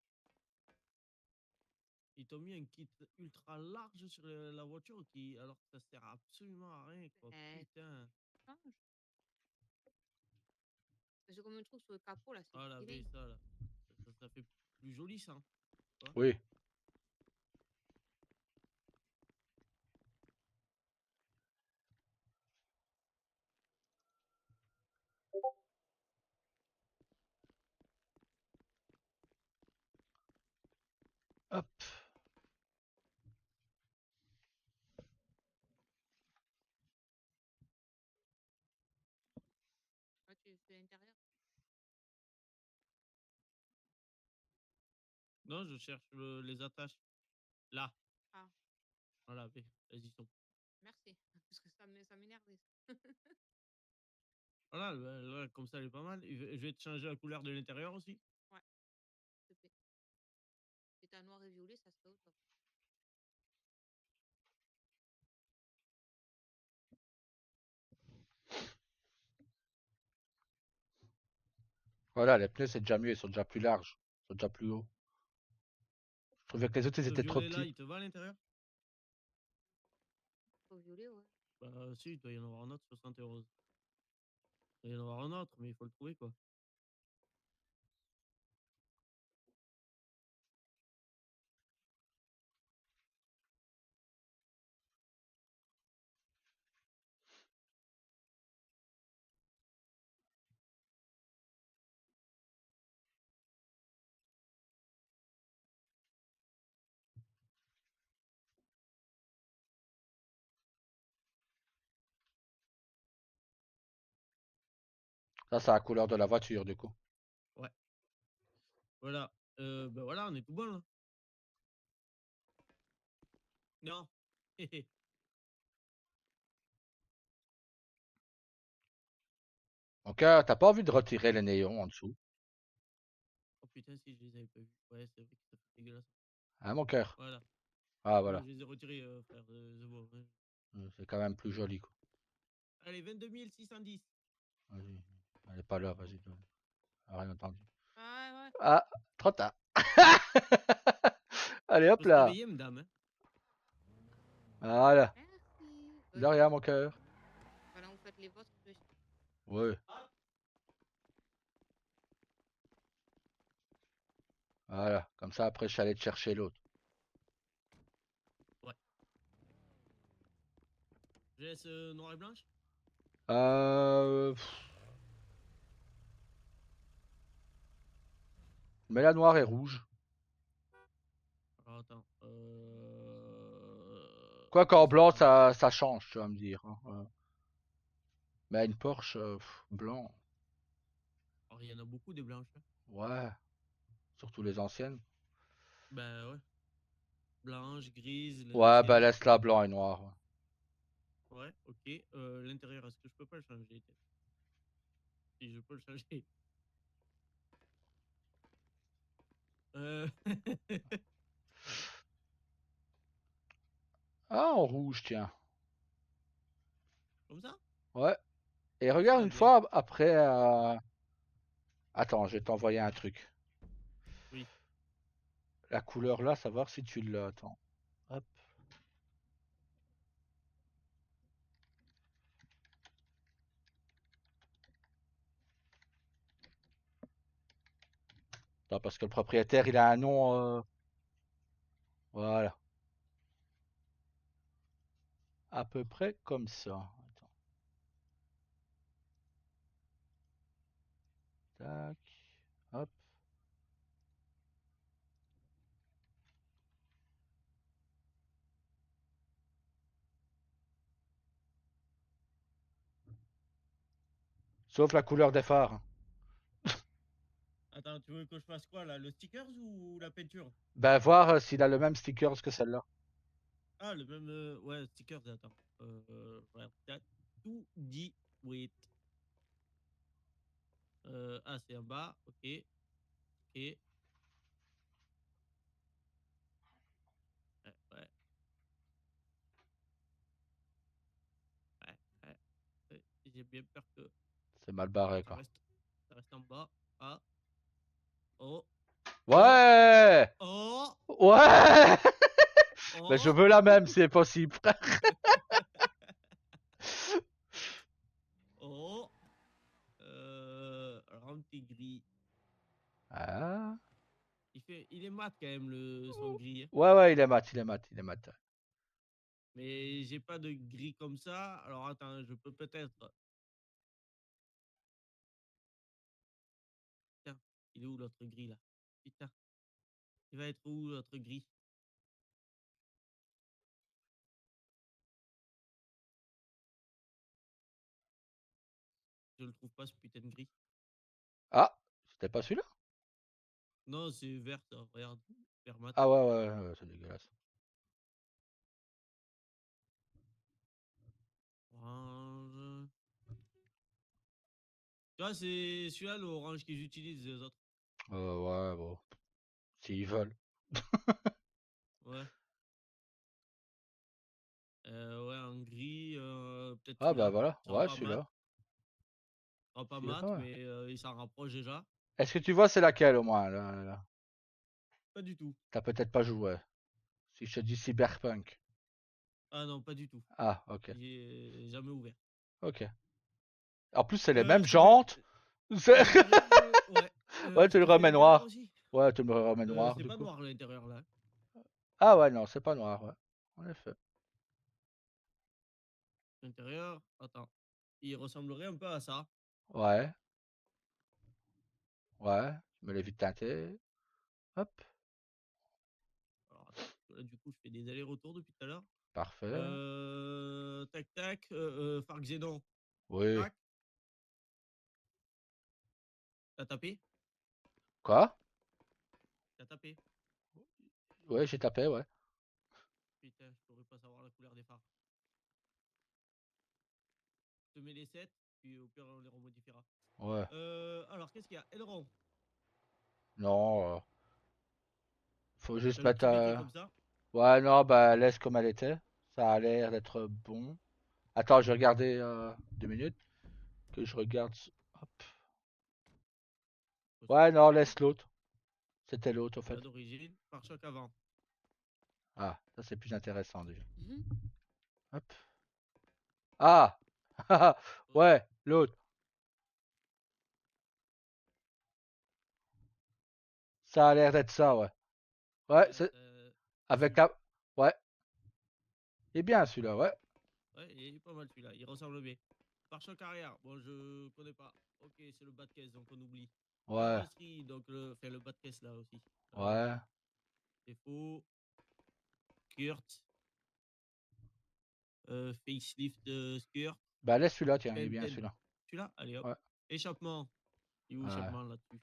t'ont mis un kit ultra large sur la voiture qui, alors que ça sert absolument à rien, quoi. Putain. Change. C'est comme un truc sur le capot là, c'est Ah, la stylé. ça, là. Ça fait plus joli, ça. Hein, Oui. Hop. Ah, tu fais l'intérieur. Non, je cherche les attaches. Là. Ah. Voilà, elles y sont. Merci. Parce que ça m'énerve. Voilà, là, comme ça, elle est pas mal. Je vais te changer la couleur de l'intérieur aussi. Ouais. S'il te plaît. Si t'as noir et violet, ça serait au top. Voilà, les pneus, c'est déjà mieux, ils sont déjà plus larges, ils sont déjà plus hauts. Je trouvais que les autres, ils Ce étaient trop violet là, petits. il te va à l'intérieur? Au violet, ouais. Bah si, il doit y en avoir un autre 71. Il doit y en avoir un autre, mais il faut le trouver quoi. Ça, c'est la couleur de la voiture, du coup. Ouais. Voilà. Bah voilà, on est tout bon là. Non. Donc, t'as pas envie de retirer les néons en dessous, Oh putain, si je les avais pas vus. Ouais, c'est vrai que ça fait dégueulasse. hein, mon cœur? Voilà. Ah, Bon, voilà. je les ai retirés, frère. C'est bon. Ouais. C'est quand même plus joli, quoi. Allez, 22 610. Vas-y. Elle est pas là, vas-y. Rien entendu. Ouais, ouais. Ah, trop tard. Allez, hop Faut se là. réveiller, madame. Hein. Voilà. Merci. De rien, mon cœur. Voilà, vous faites les vôtres. Ouais. Voilà. Comme ça, après, je suis allé te chercher l'autre. Ouais. Je laisse noir et blanche. Mais la noire et rouge. Alors, attends. Quoi qu'en blanc, ça change, tu vas me dire. Hein. Mais une Porsche blanc. Alors, il y en a beaucoup des blanches. Hein. Ouais. Surtout les anciennes. Ben ouais. Blanche, grise, les Ouais, bah anciennes. laisse-la blanc et noir. Ouais, ok. L'intérieur, est-ce que je peux pas le changer? Si je peux le changer. Ah, en rouge, tiens. Comme ça? Ouais. Et Ça regarde va une bien. fois après. Attends, je vais t'envoyer un truc. Oui. La couleur là, savoir si tu l'as. Attends. Hop. Attends, parce que le propriétaire, il a un nom. Voilà. À peu près comme ça. Attends. Tac. Hop. Sauf la couleur des phares. Attends, tu veux que je fasse quoi là? Le stickers ou la peinture? Ben, voir s'il a le même stickers que celle-là. Ah, le même. Ouais, stickers, attends. Ouais, t'as tout dit. Wait. Ah, c'est en bas. Ok. Ok. Ouais, ouais. Ouais, ouais. Ouais. J'ai bien peur que C'est mal barré, quoi. ça reste en bas. Ah. Oh. Ouais! Oh. Ouais! Mais je Oh. veux la même, si c'est possible. Oh. Alors, un petit gris. Ah. Il est mat quand même, son gris. Hein. Ouais, il est mat, il est mat, il est mat. Mais j'ai pas de gris comme ça. Alors, attends, je peux peut-être. Putain, il est où l'autre gris là? Putain, il va être où l'autre gris? Je le trouve pas ce putain de gris. Ah, c'était pas celui-là? Non, c'est vert, ça. Regarde, vert mat. Ah ouais, c'est dégueulasse. Orange. Tu vois, c'est celui-là l'orange que j'utilise, les autres. Ouais, bon. S'ils veulent. Ouais. Ouais, en gris, peut-être Ah bah celui-là. voilà, Il sera ouais, pas mat. celui-là. Il sera pas Celui-là, mat, pas mal. mais il s'en rapproche déjà. Est-ce que tu vois c'est laquelle au moins là? Pas du tout. T'as peut-être pas joué. Si je te dis Cyberpunk. Ah non, pas du tout. Ah, ok. J'ai jamais ouvert. Ok. En plus, c'est les mêmes je te fais- jantes. C'est- L'intérieur, ouais. Ouais, Je tu le te fais remets l'intérieur noir. aussi. Ouais, tu me le remets noir C'est du pas coup. noir à l'intérieur là. Ah ouais, non, c'est pas noir, ouais. En effet. L'intérieur, attends. Il ressemblerait un peu à ça. Ouais. Ouais, je me l'ai vite teinté. Hop, Alors, attends, parce que là, du coup, je fais des allers-retours depuis tout à l'heure. parfait. Tac, tac. Farc Zénon. Oui. Tac. T'as tapé? Quoi? T'as tapé? Ouais, j'ai tapé, ouais. Putain, je pourrais pas savoir la couleur des phares. Je te mets les 7, puis au pire, on les remodifiera. Ouais. Alors, qu'est-ce qu'il y a? Aileron. Non, faut juste T'as le mettre... petit béquet comme ça. Ouais, non, bah laisse comme elle était. Ça a l'air d'être bon. Attends, je vais regarder 2 minutes. Que je regarde... Hop. Ouais, non, laisse l'autre. C'était l'autre, au fait. Là d'origine, pare-choc avant. Ah, ça c'est plus intéressant déjà. Hop. Ah! Ouais, l'autre. Ça a l'air d'être ça, ouais. Ouais, c'est... Avec la... Ouais. Il est bien celui-là, ouais. Ouais, il est pas mal celui-là, il ressemble bien. Pare-choc arrière, bon, je connais pas. Ok, c'est le bas de caisse, donc on oublie. Ouais. Carrosserie, donc le bas de caisse là aussi. Ouais. C'est faux. Kurt. Facelift skirt. Bah laisse celui-là, tiens, il est bien Benten. celui-là. Celui-là? Allez hop. Ouais. Échappement. Il est où Ouais. échappement là-dessus?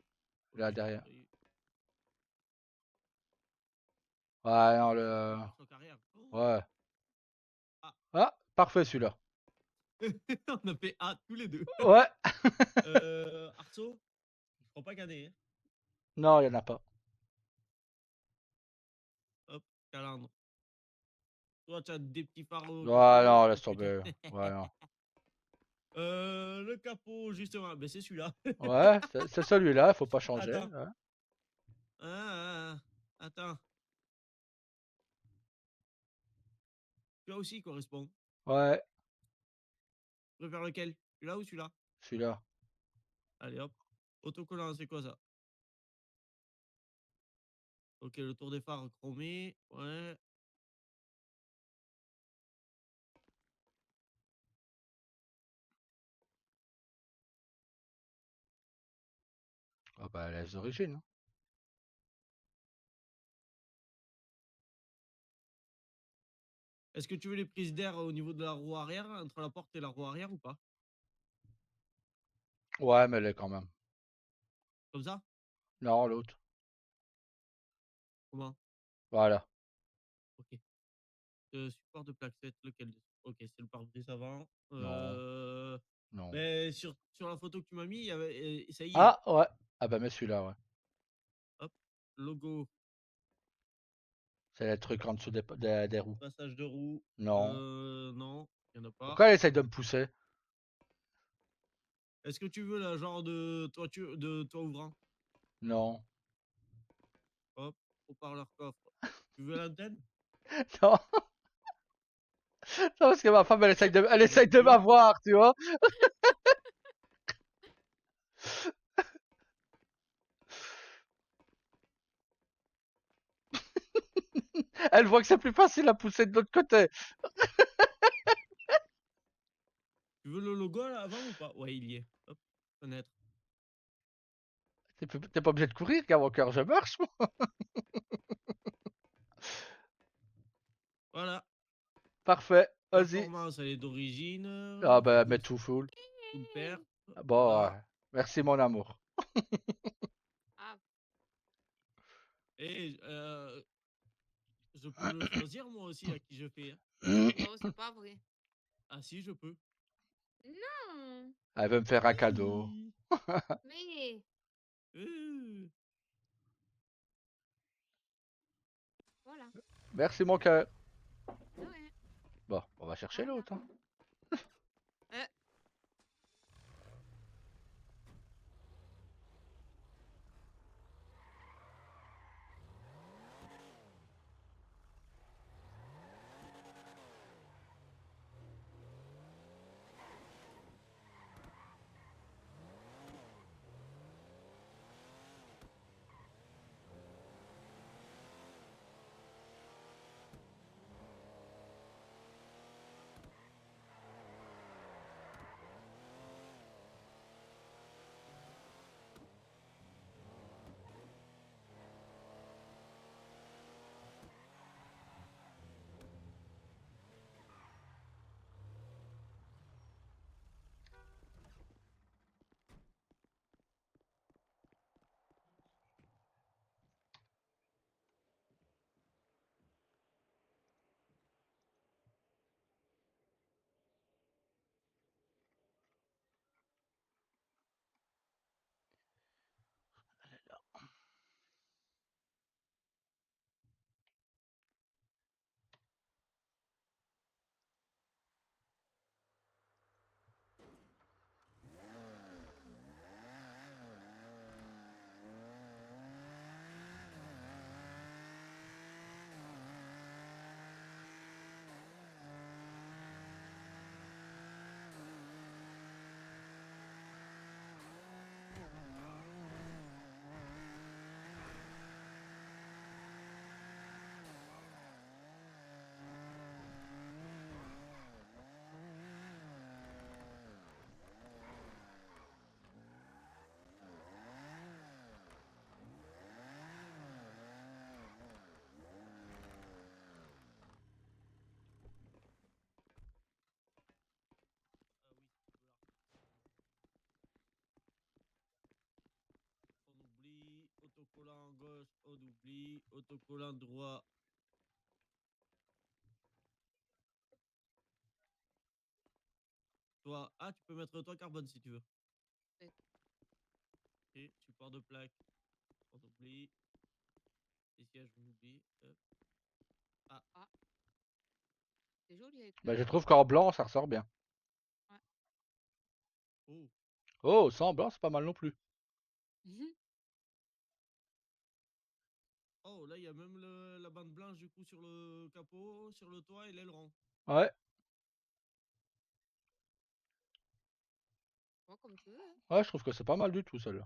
Là Ok, derrière. ça y est. Ouais, non, le... Pare-choc arrière. Oh. Ouais. Ah. Ah, parfait celui-là. On a fait A tous les deux. Ouais. Arceau, je crois pas qu'il y en ait. Hein. Non, il n'y en a pas. Hop, calandre. Toi, tu as des petits phares au Ouais, capot. non, laisse Oh, putain. tomber. Ouais, non. Le capot, justement, ben, c'est celui-là. Ouais, c'est celui-là, il faut pas changer. Attends. Ouais. Attends. Celui-là aussi correspond. Ouais, Tu préfères lequel? Celui-là ou celui-là? celui-là. Allez hop. Autocollant, c'est quoi ça? Ok, le tour des phares chromé. Ouais. Ah bah laisse d'origine. Hein. Est-ce que tu veux les prises d'air au niveau de la roue arrière, entre la porte et la roue arrière ou pas? Ouais, mais les quand même. Comme ça? Non, l'autre. Comment? Voilà. Ok. Support de plaquette, lequel? Ok, c'est le pare-brise avant. Non. Non. Mais sur la photo que tu m'as mis, il y avait, ça y est. Ah, ouais. Ah bah mets celui-là, ouais. Hop, logo. C'est les trucs en dessous des roues. Passage de roue. Non. Non, il n'y en a pas. Pourquoi elle essaye de me pousser? Est-ce que tu veux la genre de toit ouvrant? Non. Hop, haut-parleur coffre. Tu veux l'antenne? Non. Non, parce que ma femme, elle essaye de m'avoir, tu vois. Elle voit que c'est plus facile à pousser de l'autre côté. Tu veux le logo là avant ou pas? Ouais, il y est. Hop, fenêtre. T'es pas obligé de courir, Walker, je marche, moi. Voilà. Parfait, vas-y. Performance, elle est d'origine. Ah bah, mets tout full. Full pair. Bon, Voilà. ouais. Merci mon amour. Et je peux le choisir moi aussi à qui je fais. Hein. Non, c'est pas vrai. Ah si, je peux. Non. Elle veut me faire un cadeau. Mais. Voilà. Merci mon cœur. Ouais. Bon, on va chercher l'autre. Hein. autocollant gauche, on oublie. Autocollant droit. Toi, tu peux mettre toi carbone si tu veux. Ouais. Ok, support de plaque, on oublie. Les sièges, on oublie. Hop. Ah. C'est joli avec Bah, le- je trouve qu'en blanc, ça ressort bien. Oh. Oh, ça en blanc, c'est pas mal non plus. Mhm. Oh, là, il y a même la bande blanche du coup sur le capot, sur le toit et l'aileron. Ouais. Ouais, comme tu veux. Hein. Ouais, je trouve que c'est pas mal du tout, celle-là.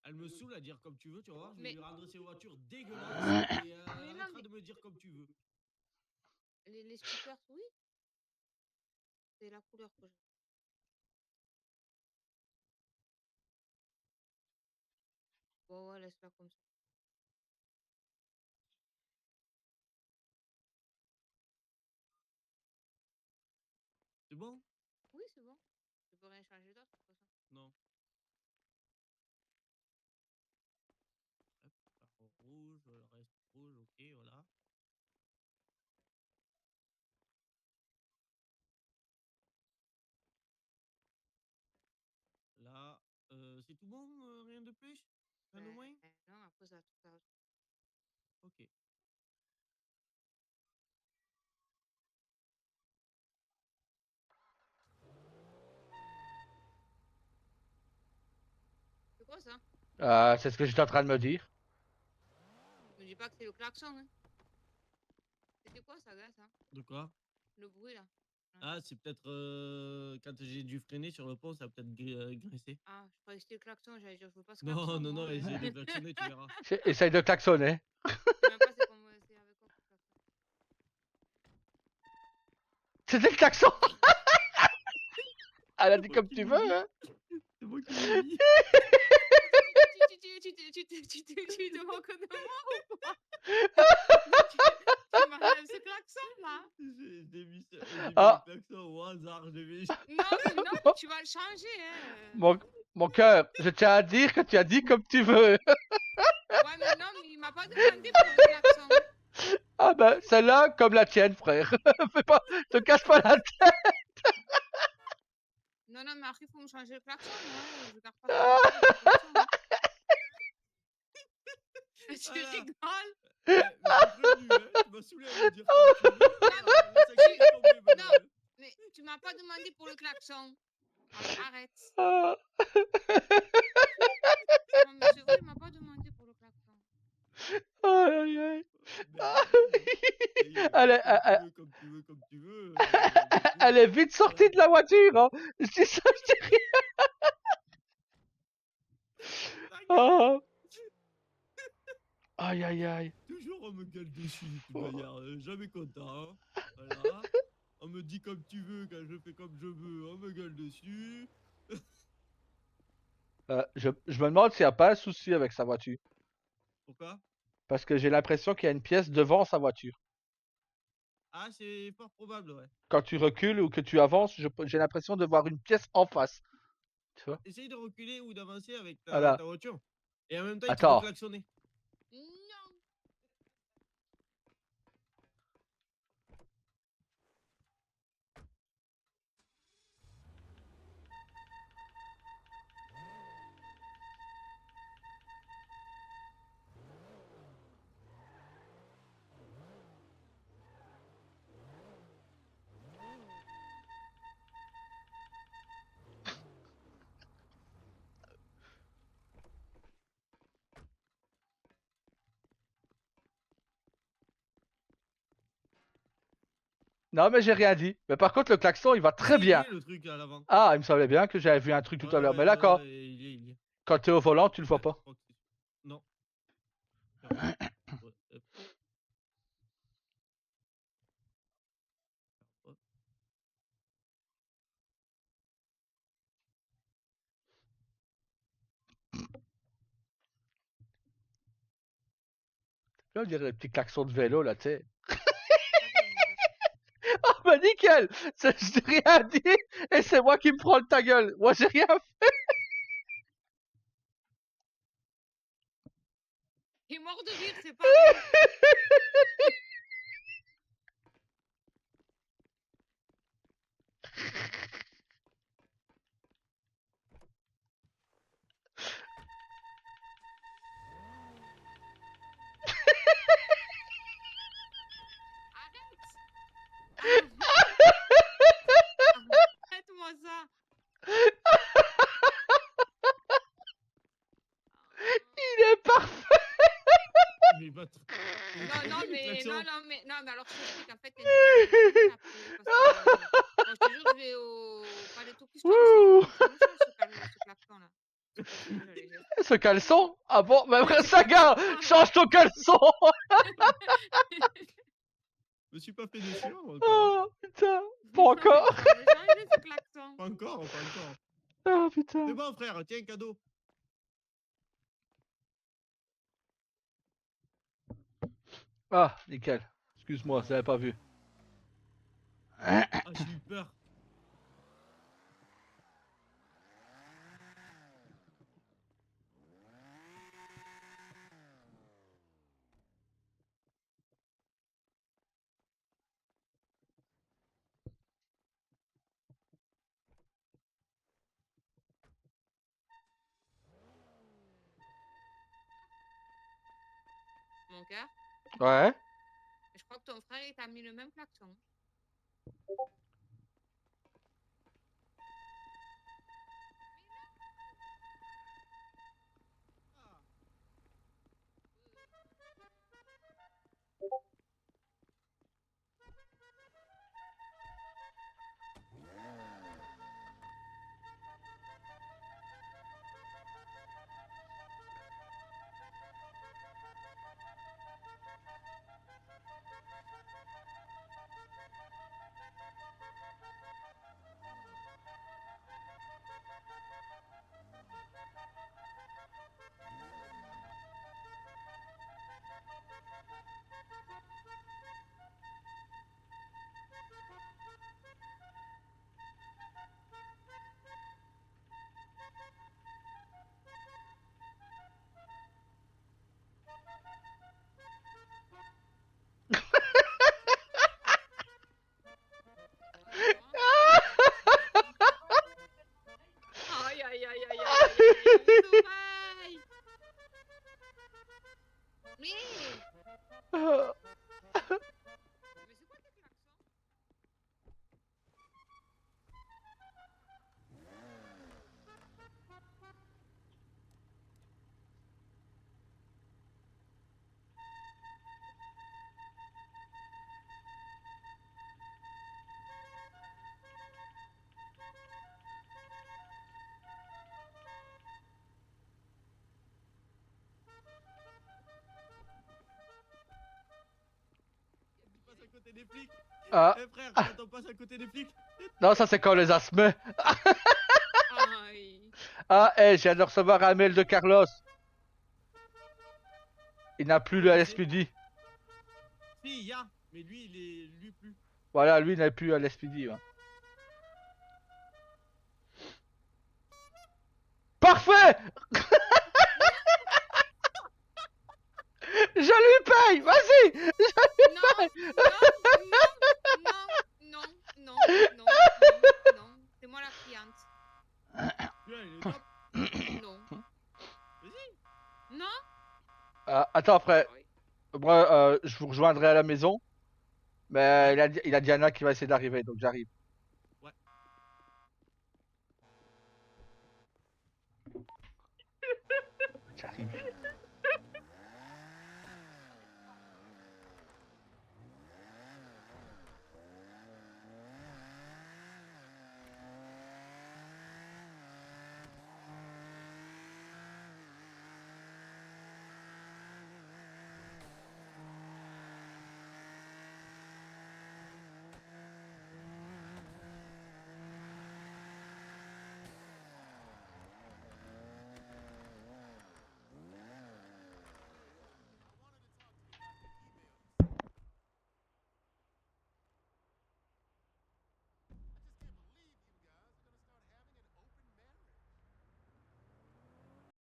Elle me saoule à dire comme tu veux, tu vas voir. Je vais Mais- lui rendre ses voitures dégueulasses et elle Mais non, arrêtera mais- de me dire comme tu veux. Les stickers, oui. C'est la couleur que j'ai. Bon, ouais, laisse-la comme ça. C'est bon? Oui, c'est bon. Tu peux rien changer d'autre, de toute façon. Non. Hop, par rouge, le reste rouge, ok, voilà. Là, c'est tout bon, rien de plus? Rien de moins? Non, après ça. Ok. C'est quoi ça? C'est ce que j'étais en train de me dire. Me dis pas que c'est le klaxon, hein. C'était quoi ça, gars, ça? De quoi? Le bruit, là. Ah, c'est peut-être quand j'ai dû freiner sur le pont, ça a peut-être graissé. Ah, je croyais que c'était le klaxon, j'allais dire, je veux pas ce Non, klaxon. non, moi, non, essaye de klaxonner, tu verras. Essaye de klaxonner. Je sais même pas c'est comment c'est avec quoi que je klaxonne. C'était le klaxon. Elle a dit comme tu veux, hein. C'est moi qui l'ai mis. Tu te moques de moi ou pas? Tu m'enlèves ce klaxon là? J'ai mis le Ah. klaxon au hasard, j'ai mis. Non, tu vas le changer, hein. Mon cœur, je tiens à dire que tu as dit comme tu veux. Ouais, mais non, mais il m'a pas demandé pour le klaxon. Ah ben, celle-là, comme la tienne, frère. Fais pas, te casse pas la tête. Non, mais après, il faut me changer le klaxon, moi. Je garde pas ça. Tu rigoles? Mais prévenu, hein, tu m'as saoulé à me dire comme tu veux. La section est tombée maintenant. Non, mais tu m'as pas demandé pour le klaxon. Arrête. Ah. Non, mais c'est vrai, il m'a pas demandé pour le klaxon. Aïe, aïe, aïe. Comme tu veux. Elle est vite sortie de la voiture, hein. Je dis ça, je dis rien. Ah. Aïe, aïe, aïe. Toujours on me gueule dessus de toute manière, jamais content. Hein. Voilà. On me dit comme tu veux quand je fais comme je veux, on me gueule dessus. Je me demande s'il n'y a pas un souci avec sa voiture. Pourquoi? Parce que j'ai l'impression qu'il y a une pièce devant sa voiture. Ah, c'est fort probable, ouais. Quand tu recules ou que tu avances, j'ai l'impression de voir une pièce en face. Tu vois? Essaye de reculer ou d'avancer avec Voilà. ta voiture. Et en même temps, il Attends. faut klaxonner. Non. Non, mais j'ai rien dit. Mais par contre, le klaxon, il va très Il bien. est le truc à l'avant. Ah, il me semblait bien que j'avais vu un truc tout à l'heure. Mais d'accord. Il est. Quand t'es au volant, tu le vois Ouais, pas. je crois que c'est- Non. Ouais, hop. Hop. Là, on dirait le petit klaxon de vélo, là, tu sais. Oh, bah nickel. Je n'ai rien dit. Et c'est moi qui me prends ta gueule. Moi, j'ai rien fait. est mort de rire, c'est pareil. Arrête-moi ça. Il est parfait. Mais pas trop. Non, mais Klaxon. non, mais alors je t'explique en fait. Parce que, bon, je te jure, je vais au palais Tokyo, ce klaxon là. Ce caleçon? Ah bon, mais après ça, gars, change ton caleçon. Je me suis pas fait dessus encore. Oh putain, pas encore. Pas encore, pas encore. Oh putain. C'est bon frère, tiens cadeau. Ah, nickel. Excuse-moi, j'avais pas vu. Ah, j'ai eu peur. Mon cœur, Ouais. je crois que ton frère il t'a mis le même klaxon. Aïe, aïe, aïe, aïe, aïe, aïe, aïe, mais c'est quoi tes klaxons? Tu passes à côté des flics. Ah. Eh frère, quand on passe à côté des flics. Non, ça c'est quand les asthmes. Aïe. Ah, je viens de recevoir un mail de Carlos. Il n'a plus le LSPD. Si, il y a, mais lui, il est lui plus. Voilà, lui il n'a plus le LSPD. Ouais. Parfait. Je lui paye. Vas-y. Je lui paye. Non, c'est moi la cliente. Bien, il est top. Non. Vas-y. Non. Attends, après. Moi, je vous rejoindrai à la maison. Mais il a Diana qui va essayer d'arriver, donc j'arrive.